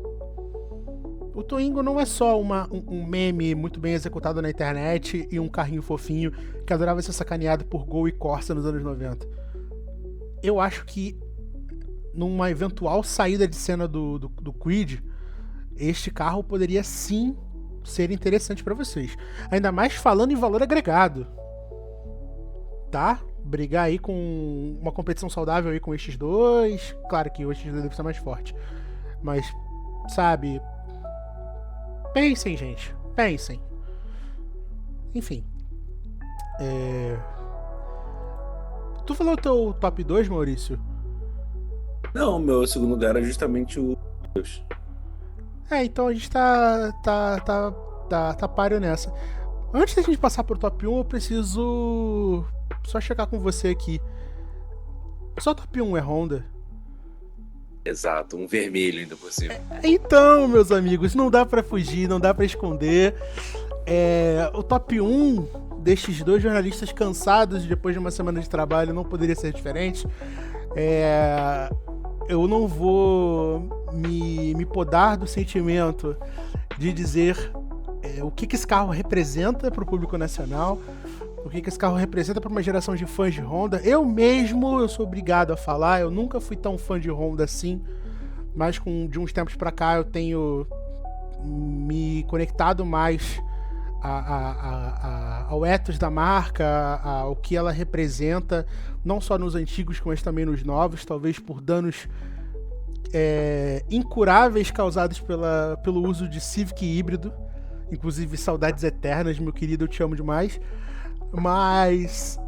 O Twingo não é só um meme muito bem executado na internet e um carrinho fofinho que adorava ser sacaneado por Gol e Corsa nos anos 90. Eu acho que numa eventual saída de cena do Kwid, este carro poderia sim ser interessante para vocês. Ainda mais falando em valor agregado. Tá? Brigar aí com uma competição saudável aí com estes dois. Claro que o estes dois deve ser mais forte. Mas, sabe... Pensem, gente. Pensem. Enfim. Tu falou o teu top 2, Maurício? Não, meu segundo lugar é justamente o Deus. Então a gente tá páreo nessa. Antes da gente passar pro top 1, eu preciso só checar com você aqui. Só top 1 é Honda? Exato, um vermelho ainda por cima. Então, meus amigos, não dá pra fugir, não dá pra esconder. O top 1 destes dois jornalistas cansados depois de uma semana de trabalho não poderia ser diferente. Eu não vou me podar do sentimento de dizer o que esse carro representa para o público nacional, o que esse carro representa para uma geração de fãs de Honda. Eu sou obrigado a falar, eu nunca fui tão fã de Honda assim, mas de uns tempos para cá eu tenho me conectado mais ao ethos da marca, ao que ela representa, não só nos antigos, mas também nos novos, talvez por danos incuráveis causados pelo uso de Civic híbrido. Inclusive, saudades eternas, meu querido, eu te amo demais. Mas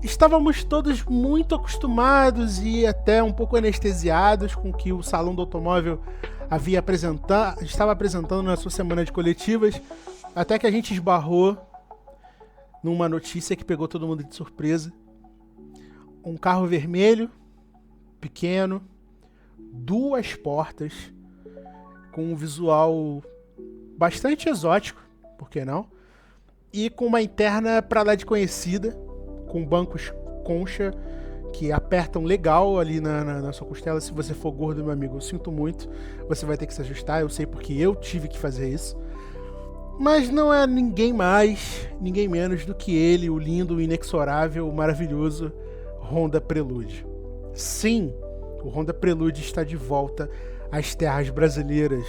estávamos todos muito acostumados e até um pouco anestesiados com o que o Salão do Automóvel estava apresentando na sua semana de coletivas, até que a gente esbarrou numa notícia que pegou todo mundo de surpresa. Um carro vermelho, pequeno, 2 portas, com um visual bastante exótico, por que não? E com uma interna pra lá de conhecida, com bancos concha, que apertam legal ali na sua costela. Se você for gordo, meu amigo, eu sinto muito, você vai ter que se ajustar, eu sei porque eu tive que fazer isso. Mas não é ninguém mais, ninguém menos do que ele, o lindo, o inexorável, o maravilhoso Honda Prelude. Sim, o Honda Prelude está de volta às terras brasileiras,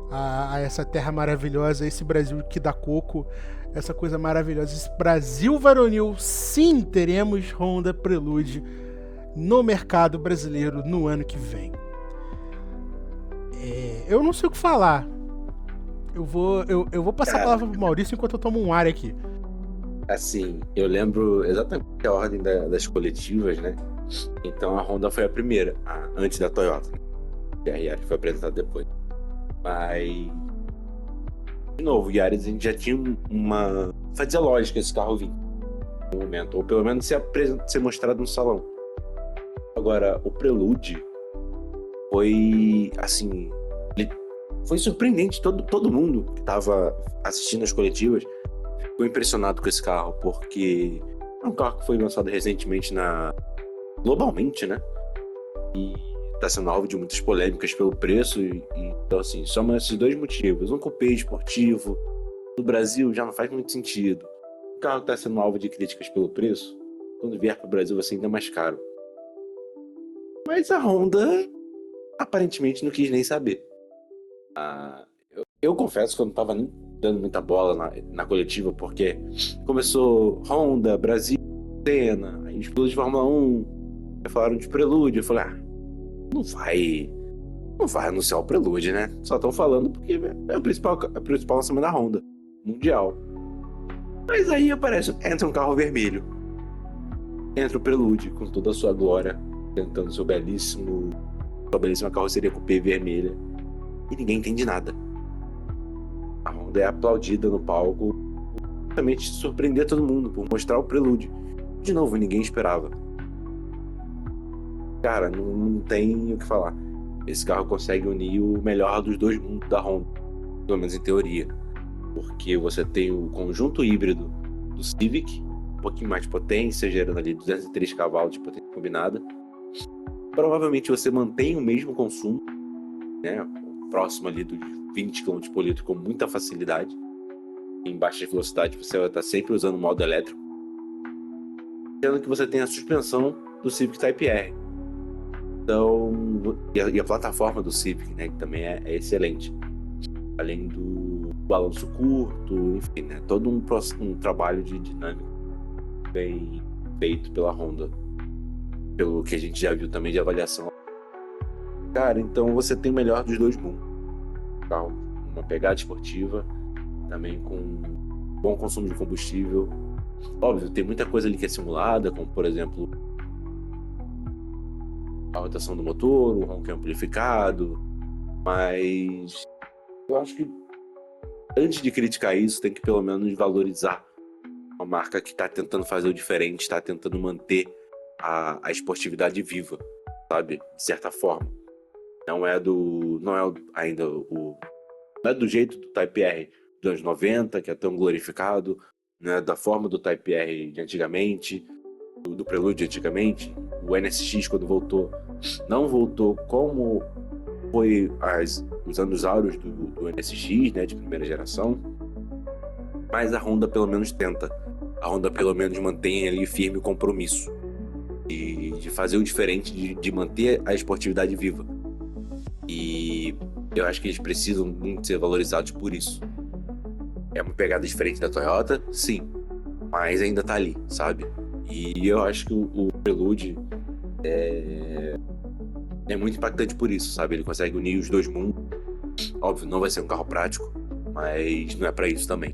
a essa terra maravilhosa, esse Brasil que dá coco, essa coisa maravilhosa, esse Brasil varonil. Sim, teremos Honda Prelude no mercado brasileiro no ano que vem. Eu não sei o que falar. Eu vou passar a palavra pro Maurício enquanto eu tomo um ar aqui. Assim, eu lembro exatamente a ordem das coletivas, né? Então a Honda foi a primeira, antes da Toyota. E a Yaris foi apresentada depois. Mas, de novo, o Yaris a gente já tinha uma... Fazia lógica esse carro vir no momento, ou pelo menos ser mostrado no salão. Agora, o Prelude foi, assim... Foi surpreendente, todo mundo que estava assistindo as coletivas ficou impressionado com esse carro, porque é um carro que foi lançado recentemente globalmente, né? E está sendo alvo de muitas polêmicas pelo preço, então assim, soma esses 2 motivos. Um coupé esportivo no Brasil já não faz muito sentido. O carro que está sendo alvo de críticas pelo preço, quando vier para o Brasil vai ser ainda mais caro. Mas a Honda aparentemente não quis nem saber. Eu confesso que eu não estava nem dando muita bola na coletiva, porque começou Honda, Brasil, Senna, aí os pilotos de Fórmula 1 falaram de Prelude. Eu falei, não vai anunciar o Prelude, né? Só estão falando porque é o principal lançamento da Honda mundial. Mas aí entra um carro vermelho, entra o Prelude com toda a sua glória, tentando sua belíssima carroceria coupé vermelha, e ninguém entende nada. Honda é aplaudida no palco, justamente surpreender todo mundo, por mostrar o Prelude. De novo, ninguém esperava. Cara, não tem o que falar. Esse carro consegue unir o melhor dos dois mundos da Honda, pelo menos em teoria. Porque você tem o conjunto híbrido do Civic, um pouquinho mais de potência, gerando ali 203 cavalos de potência combinada. Provavelmente você mantém o mesmo consumo, né, próximo ali dos 20 km por litro com muita facilidade. Em baixa velocidade você vai estar sempre usando o modo elétrico. Sendo que você tem a suspensão do Civic Type-R. Então, e a plataforma do Civic, né, que também é excelente. Além do balanço curto, enfim, né, todo um trabalho de dinâmica bem feito pela Honda. Pelo que a gente já viu também de avaliação. Cara, então você tem o melhor dos dois mundos. Carro, uma pegada esportiva, também com bom consumo de combustível. Óbvio, tem muita coisa ali que é simulada, como por exemplo a rotação do motor, o ronco amplificado, mas eu acho que antes de criticar isso, tem que pelo menos valorizar uma marca que está tentando fazer o diferente, está tentando manter a esportividade viva, sabe? De certa forma. Não é do jeito do Type-R dos anos 90, que é tão glorificado, né? Da forma do Type-R de antigamente, do Prelude de antigamente. O NSX, quando voltou, não voltou como foi os anos áureos do NSX, né? De primeira geração. Mas a Honda pelo menos tenta. A Honda pelo menos mantém ali firme o compromisso de fazer o diferente, de manter a esportividade viva. E eu acho que eles precisam muito ser valorizados por isso. É uma pegada diferente da Toyota, sim, mas ainda tá ali, sabe? E eu acho que o Prelude é muito impactante por isso, sabe? Ele consegue unir os dois mundos. Óbvio, não vai ser um carro prático, mas não é pra isso também.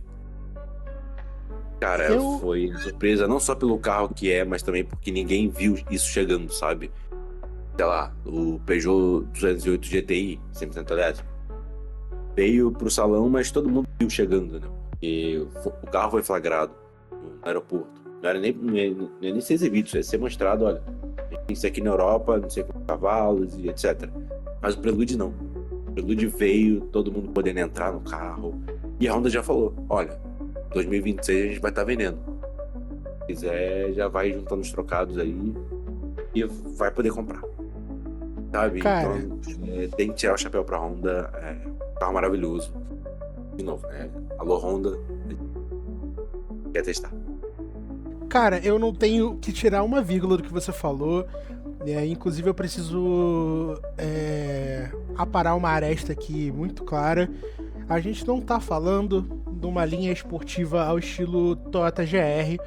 Cara, foi surpresa não só pelo carro que é, mas também porque ninguém viu isso chegando, sabe? Sei lá, o Peugeot 208 GTI 100% elétrico veio pro salão, mas todo mundo viu chegando, né? Porque o carro foi flagrado no aeroporto. Não era nem ser exibido, ia ser mostrado, olha, tem isso aqui na Europa, não sei quantos cavalos e etc. Mas o Prelude não. O Prelude veio, todo mundo podendo entrar no carro. E a Honda já falou, olha, 2026 a gente vai estar vendendo. Se quiser, já vai juntando os trocados aí e vai poder comprar. Sabe? Cara, então tem que tirar o chapéu pra Honda. É um carro maravilhoso. De novo, né? Alô, Honda. Quer testar. Cara, eu não tenho que tirar uma vírgula do que você falou. Inclusive eu preciso aparar uma aresta aqui muito clara. A gente não tá falando de uma linha esportiva ao estilo Toyota GR,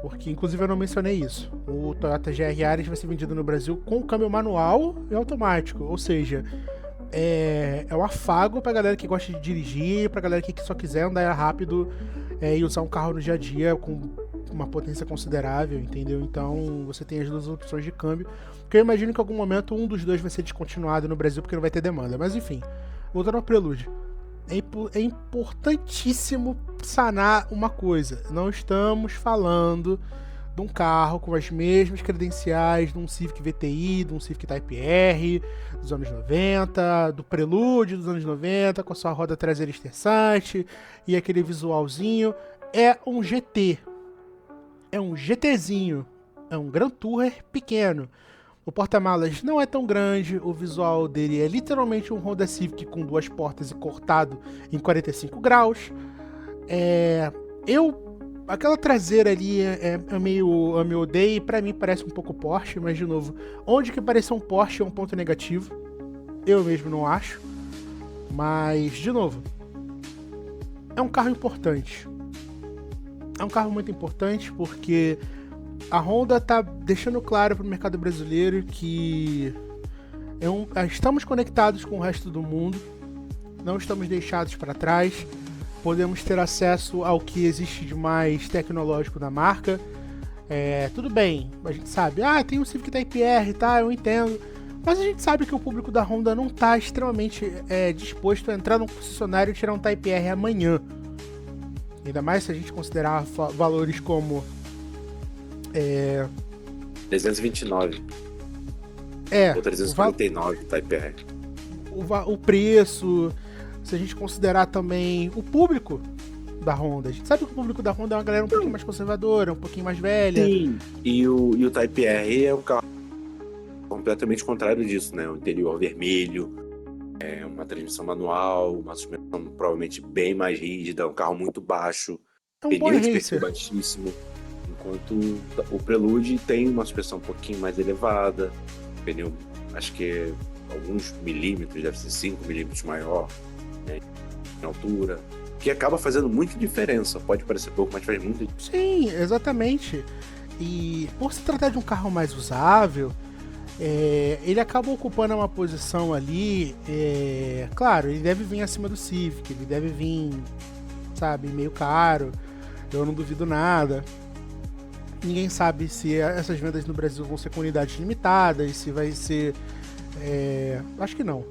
porque inclusive eu não mencionei isso. O Toyota GR Yaris vai ser vendido no Brasil com câmbio manual e automático, ou seja, é um afago pra galera que gosta de dirigir, pra galera que só quiser andar rápido e usar um carro no dia a dia com uma potência considerável, entendeu? Então você tem as duas opções de câmbio, que eu imagino que em algum momento um dos dois vai ser descontinuado no Brasil porque não vai ter demanda, mas enfim, voltando ao Prelude. É importantíssimo sanar uma coisa. Não estamos falando de um carro com as mesmas credenciais de um Civic VTI, de um Civic Type-R dos anos 90, do Prelude dos anos 90, com a sua roda traseira esterçante e aquele visualzinho. É um GT. É um GTzinho. É um Grand Tourer pequeno. O porta-malas não é tão grande, o visual dele é literalmente um Honda Civic com duas portas e cortado em 45 graus. Aquela traseira ali é meio odeio e pra mim parece um pouco Porsche, mas de novo, onde que parecer um Porsche é um ponto negativo. Eu mesmo não acho. Mas, de novo, é um carro importante. É um carro muito importante porque a Honda tá deixando claro para o mercado brasileiro que estamos conectados com o resto do mundo, não estamos deixados para trás, podemos ter acesso ao que existe de mais tecnológico da marca. Tudo bem, a gente sabe, tem um Civic Type-R, tá, eu entendo, Mas a gente sabe que o público da Honda não está extremamente disposto a entrar num concessionário e tirar um Type R amanhã. Ainda mais se a gente considerar valores como 329 ou 349 Type R. O preço, se a gente considerar também o público da Honda. A gente sabe que o público da Honda é uma galera um pouquinho mais conservadora, um pouquinho mais velha. Sim. E o Type R é um carro completamente contrário disso, né? O interior vermelho, uma transmissão manual, uma suspensão provavelmente bem mais rígida, um carro muito baixo, pneu de perfil baixíssimo, enquanto o Prelude tem uma suspensão um pouquinho mais elevada, pneu, acho que alguns milímetros, deve ser 5 milímetros maior, né, em altura, que acaba fazendo muita diferença. Pode parecer pouco, mas faz muito. Sim, exatamente. E por se tratar de um carro mais usável, ele acaba ocupando uma posição ali. Claro, ele deve vir acima do Civic, ele deve vir, sabe, meio caro. Eu não duvido nada. Ninguém sabe se essas vendas no Brasil vão ser com unidades limitadas, se vai ser. Acho que não.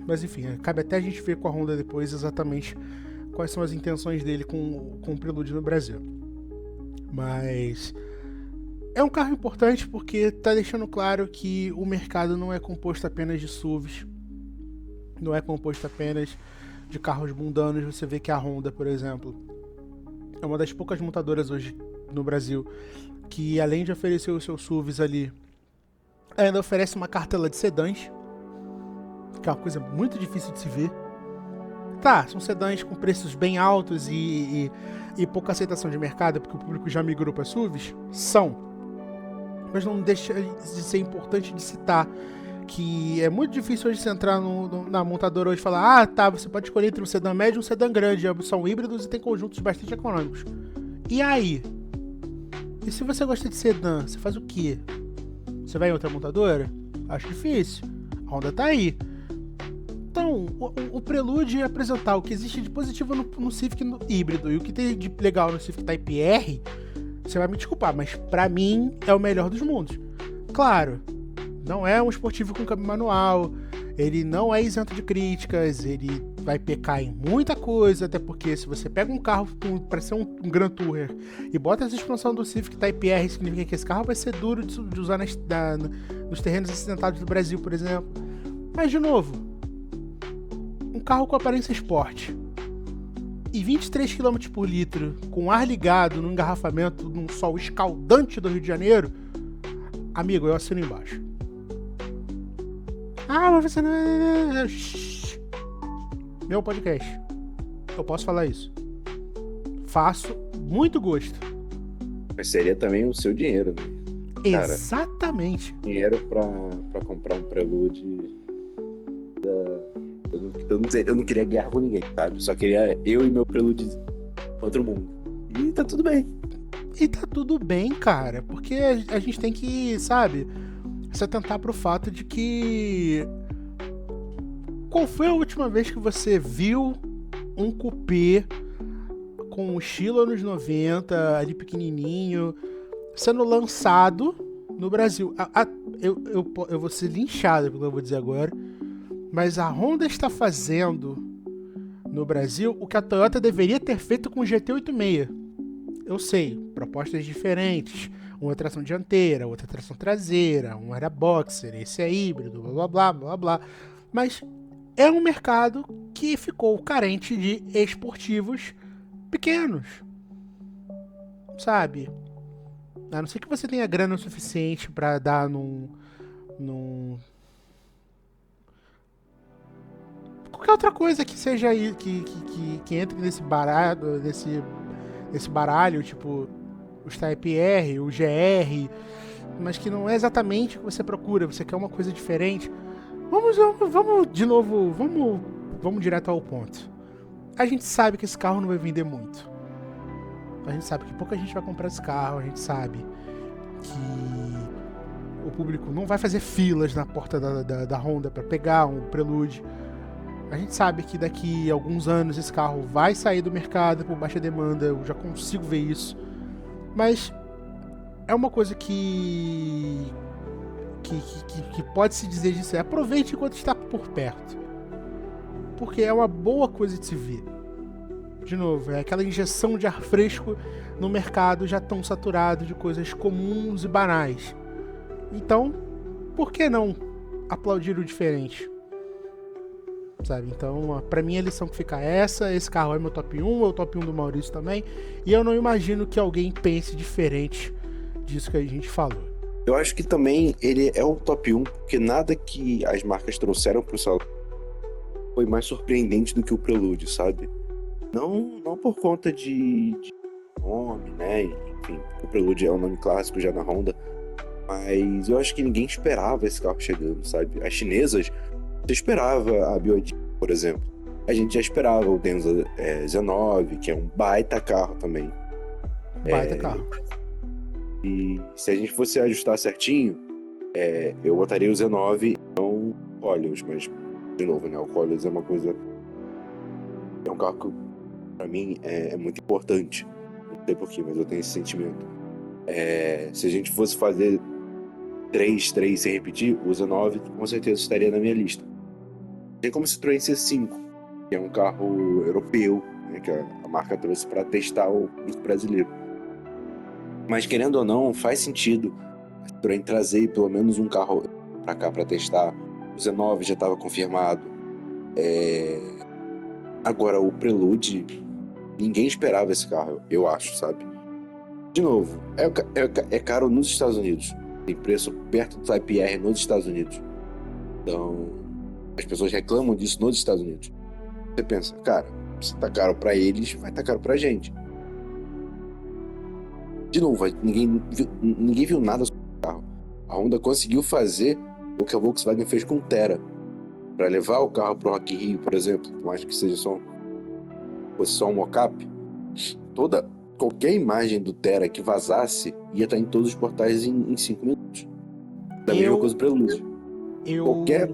Mas enfim, cabe até a gente ver com a Honda depois exatamente quais são as intenções dele com o Prelude no Brasil. Mas é um carro importante porque está deixando claro que o mercado não é composto apenas de SUVs, não é composto apenas de carros mundanos. Você vê que a Honda, por exemplo, é uma das poucas montadoras hoje no Brasil que, além de oferecer os seus SUVs ali, ainda oferece uma cartela de sedãs, que é uma coisa muito difícil de se ver. Tá, são sedãs com preços bem altos e pouca aceitação de mercado, porque o público já migrou para SUVs. São. Mas não deixa de ser importante de citar que é muito difícil hoje você entrar na montadora hoje e falar: tá, você pode escolher entre um sedã médio e um sedã grande, são híbridos e tem conjuntos bastante econômicos. E aí? E se você gosta de sedã, você faz o quê? Você vai em outra montadora? Acho difícil. A Honda tá aí. Então, o Prelude é apresentar o que existe de positivo no Civic híbrido e o que tem de legal no Civic Type R. Você vai me desculpar, mas pra mim é o melhor dos mundos. Claro, não é um esportivo com câmbio manual, ele não é isento de críticas, ele vai pecar em muita coisa, até porque se você pega um carro para ser um Grand Tourer e bota essa expansão do Civic Type R, significa que esse carro vai ser duro de usar nos terrenos acidentados do Brasil, por exemplo. Mas, de novo, um carro com aparência esporte e 23 km por litro, com ar ligado no engarrafamento num sol escaldante do Rio de Janeiro, amigo, eu assino embaixo. Mas você não é... Meu podcast. Eu posso falar isso. Faço muito gosto. Mas seria também o seu dinheiro, né? Cara, exatamente. Dinheiro pra comprar um Prelude. Eu não queria guerra com ninguém, sabe? Só queria eu e meu Prelude outro mundo. E tá tudo bem. E tá tudo bem, cara. Porque a gente tem que, sabe, se atentar pro fato de que... Qual foi a última vez que você viu um coupé com um estilo anos 90, ali pequenininho, sendo lançado no Brasil? Eu vou ser linchado pelo que eu vou dizer agora, mas a Honda está fazendo no Brasil o que a Toyota deveria ter feito com o GT86. Eu sei, propostas diferentes, uma tração dianteira, outra tração traseira, um era boxer, esse é híbrido, blá blá blá blá blá, mas é um mercado que ficou carente de esportivos pequenos, sabe? A não ser que você tenha grana o suficiente para dar num qualquer outra coisa que seja aí que entre nesse baralho, tipo os Type R, o GR, mas que não é exatamente o que você procura, você quer uma coisa diferente. Vamos de novo, vamos direto ao ponto. A gente sabe que esse carro não vai vender muito. A gente sabe que pouca gente vai comprar esse carro, a gente sabe que o público não vai fazer filas na porta da Honda para pegar um Prelude. A gente sabe que daqui a alguns anos esse carro vai sair do mercado por baixa demanda, eu já consigo ver isso. Mas é uma coisa que que pode se dizer disso é: aproveite enquanto está por perto. Porque é uma boa coisa de se ver. De novo, é aquela injeção de ar fresco no mercado já tão saturado de coisas comuns e banais. Então, por que não aplaudir o diferente? Sabe? Então, pra mim a lição que fica é essa. Esse carro é meu top 1, é o top 1 do Maurício também. E eu não imagino que alguém pense diferente disso que a gente falou. Eu acho que também ele é o top 1, porque nada que as marcas trouxeram pro salão foi mais surpreendente do que o Prelude, sabe? Não por conta de nome, né? Enfim, o Prelude é um nome clássico já na Honda. Mas eu acho que ninguém esperava esse carro chegando, sabe? As chinesas, você esperava a BYD, por exemplo. A gente já esperava o Denza Z9, que é um baita carro também. Baita carro. E se a gente fosse ajustar certinho, eu botaria o Z9 e não o Koleos, mas, de novo, né? O Koleos é uma coisa... É um carro que, pra mim, é muito importante. Não sei porquê, mas eu tenho esse sentimento. Se a gente fosse fazer 3 sem repetir, o Z9 com certeza estaria na minha lista. Tem como o Citroën C5, que é um carro europeu, né, que a marca trouxe para testar o produto brasileiro. Mas querendo ou não, faz sentido a Citroën trazer pelo menos um carro para cá para testar. O Z9 já estava confirmado. Agora, o Prelude, ninguém esperava esse carro, eu acho, sabe? De novo, é caro nos Estados Unidos. Tem preço perto do Type R nos Estados Unidos. Então, as pessoas reclamam disso nos Estados Unidos. Você pensa, cara, se tá caro pra eles, vai tá caro pra gente. De novo, ninguém viu nada sobre o carro. A Honda conseguiu fazer o que a Volkswagen fez com o Thera. Pra levar o carro pro Rock in Rio, por exemplo, por mais que seja fosse só um mock-up, qualquer imagem do Thera que vazasse ia estar em todos os portais em 5 minutos. Da mesma coisa do Prelude. Qualquer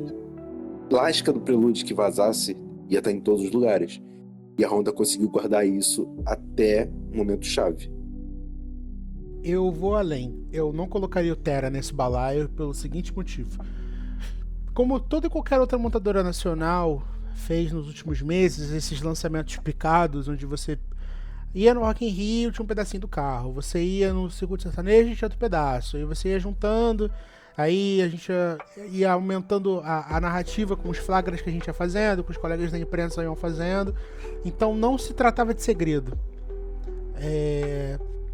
plástica do Prelude que vazasse ia estar em todos os lugares. E a Honda conseguiu guardar isso até o momento chave. Eu vou além. Eu não colocaria o Thera nesse balaio pelo seguinte motivo. Como toda e qualquer outra montadora nacional fez nos últimos meses, esses lançamentos picados, onde você ia no Rock in Rio, tinha um pedacinho do carro. Você ia no Circuito Sertanejo, tinha outro pedaço. Aí você ia juntando, aí a gente ia aumentando a narrativa com os flagras que a gente ia fazendo, com os colegas da imprensa iam fazendo. Então não se tratava de segredo.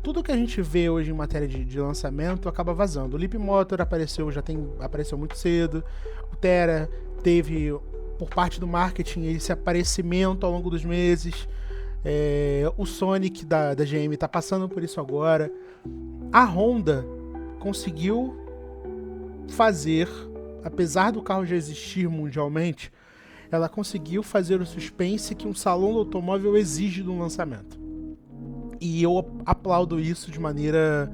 Tudo que a gente vê hoje em matéria de lançamento acaba vazando. O Leap Motor apareceu muito cedo. O Thera teve, por parte do marketing, esse aparecimento ao longo dos meses. O Sonic da GM está passando por isso agora. A Honda conseguiu fazer, apesar do carro já existir mundialmente, ela conseguiu fazer o suspense que um salão do automóvel exige de um lançamento. E eu aplaudo isso de maneira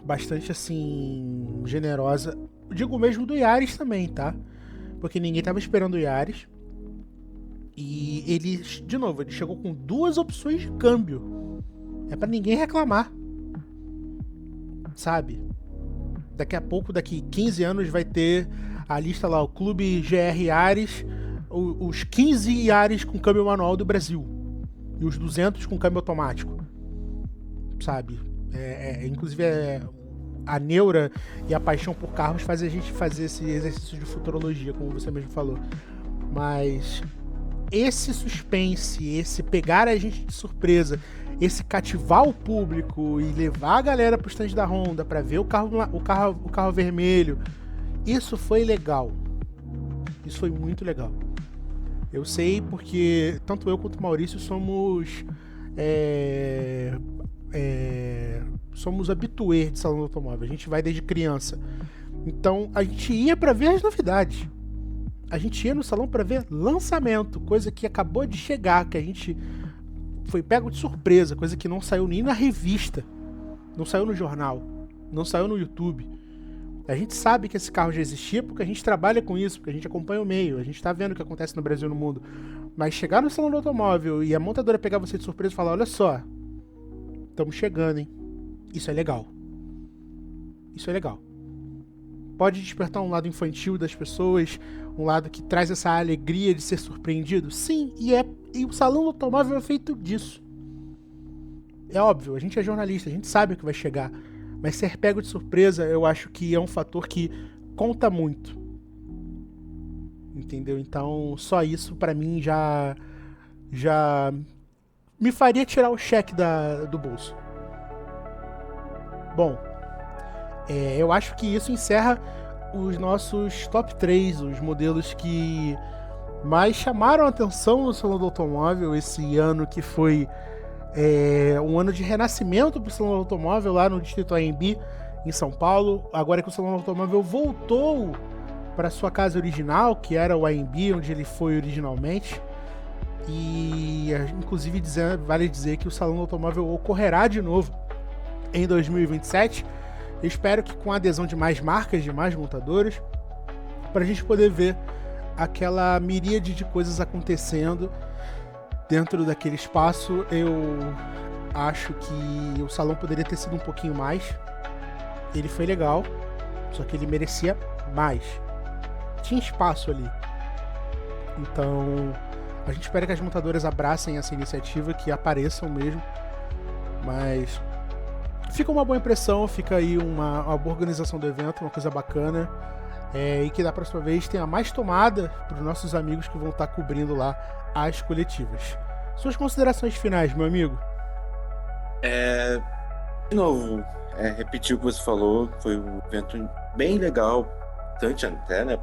bastante assim generosa. Digo mesmo do Yaris também, tá? Porque ninguém tava esperando o Yaris. E ele, de novo, ele chegou com 2 opções de câmbio. É pra ninguém reclamar. Sabe? Daqui a pouco, daqui 15 anos, vai ter a lista lá, o Clube GR Yaris, os 15 Yaris com câmbio manual do Brasil. E os 200 com câmbio automático. Sabe? Inclusive, a neura e a paixão por carros faz a gente fazer esse exercício de futurologia, como você mesmo falou. Mas esse suspense, esse pegar a gente de surpresa, esse cativar o público e levar a galera pro stand da Honda pra ver o carro vermelho, isso foi legal. Isso foi muito legal. Eu sei porque tanto eu quanto o Maurício somos habituês de salão do automóvel. A gente vai desde criança. Então a gente ia pra ver as novidades. A gente ia no salão pra ver lançamento, coisa que acabou de chegar, que a gente foi pego de surpresa, coisa que não saiu nem na revista, não saiu no jornal, não saiu no YouTube. A gente sabe que esse carro já existia porque a gente trabalha com isso, porque a gente acompanha o meio, a gente tá vendo o que acontece no Brasil e no mundo. Mas chegar no salão do automóvel e a montadora pegar você de surpresa e falar: olha só, estamos chegando, hein? Isso é legal. Isso é legal. Pode despertar um lado infantil das pessoas, um lado que traz essa alegria de ser surpreendido? Sim, e o Salão do Automóvel é feito disso. É óbvio, a gente é jornalista, a gente sabe o que vai chegar, mas ser pego de surpresa eu acho que é um fator que conta muito. Entendeu? Então, só isso pra mim já me faria tirar o cheque do bolso. Bom, eu acho que isso encerra os nossos top 3, os modelos que mais chamaram a atenção no Salão do Automóvel esse ano, que foi um ano de renascimento para o Salão do Automóvel lá no Distrito AMB, em São Paulo. Agora que o Salão do Automóvel voltou para sua casa original, que era o AMB, onde ele foi originalmente. E, inclusive, vale dizer que o Salão do Automóvel ocorrerá de novo em 2027. Eu espero que com a adesão de mais marcas, de mais montadoras, para a gente poder ver aquela miríade de coisas acontecendo dentro daquele espaço. Eu acho que o salão poderia ter sido um pouquinho mais. Ele foi legal, só que ele merecia mais. Tinha espaço ali. Então, a gente espera que as montadoras abracem essa iniciativa, que apareçam mesmo. Mas fica uma boa impressão, fica aí uma boa organização do evento, uma coisa bacana. E que da próxima vez tenha mais tomada para os nossos amigos que vão estar cobrindo lá as coletivas. Suas considerações finais, meu amigo? De novo, repetir o que você falou, foi um evento bem legal, bastante até, né,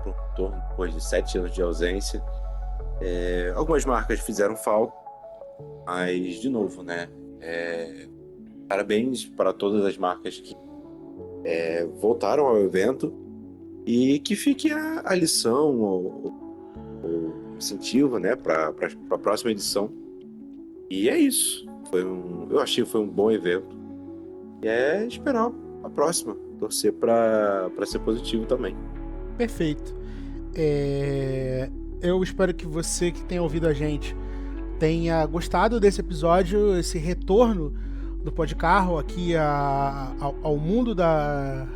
depois de 7 anos de ausência. Algumas marcas fizeram falta, mas, de novo, né, parabéns para todas as marcas que voltaram ao evento, e que fique a lição, o incentivo, né, para a próxima edição. E é isso. Eu achei que foi um bom evento. E esperar a próxima. Torcer para ser positivo também. Perfeito. Eu espero que você que tenha ouvido a gente tenha gostado desse episódio, esse retorno do Podcarro aqui ao mundo da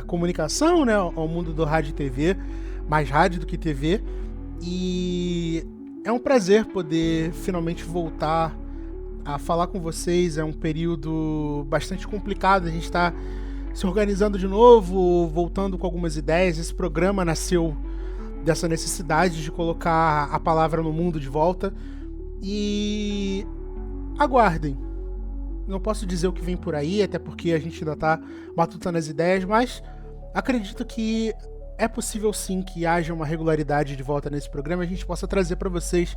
comunicação, né? Ao mundo do rádio e TV, mais rádio do que TV. E é um prazer poder finalmente voltar a falar com vocês. É um período bastante complicado, a gente está se organizando de novo, voltando com algumas ideias. Esse programa nasceu dessa necessidade de colocar a palavra no mundo de volta. E aguardem. Não posso dizer o que vem por aí, até porque a gente ainda está matutando as ideias, mas acredito que é possível sim que haja uma regularidade de volta nesse programa, a gente possa trazer para vocês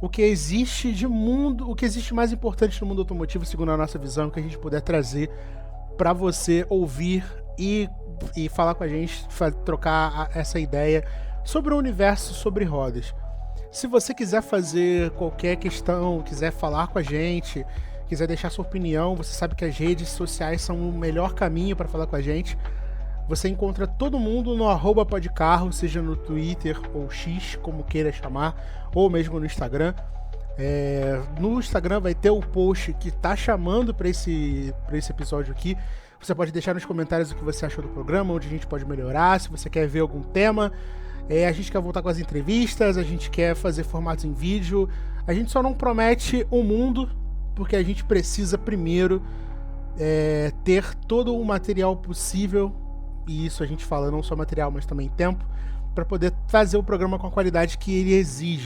o que existe de mundo, o que existe mais importante no mundo automotivo, segundo a nossa visão, que a gente puder trazer para você ouvir e falar com a gente, trocar essa ideia sobre o universo, sobre rodas. Se você quiser fazer qualquer questão, quiser falar com a gente, quiser deixar sua opinião, você sabe que as redes sociais são o melhor caminho para falar com a gente. Você encontra todo mundo no @podcarro, seja no Twitter ou X, como queira chamar, ou mesmo no Instagram. No Instagram vai ter o post que tá chamando para esse episódio aqui. Você pode deixar nos comentários o que você achou do programa, onde a gente pode melhorar, se você quer ver algum tema. A gente quer voltar com as entrevistas, a gente quer fazer formatos em vídeo. A gente só não promete o mundo, porque a gente precisa primeiro ter todo o material possível, e isso a gente fala não só material, mas também tempo, para poder fazer o programa com a qualidade que ele exige.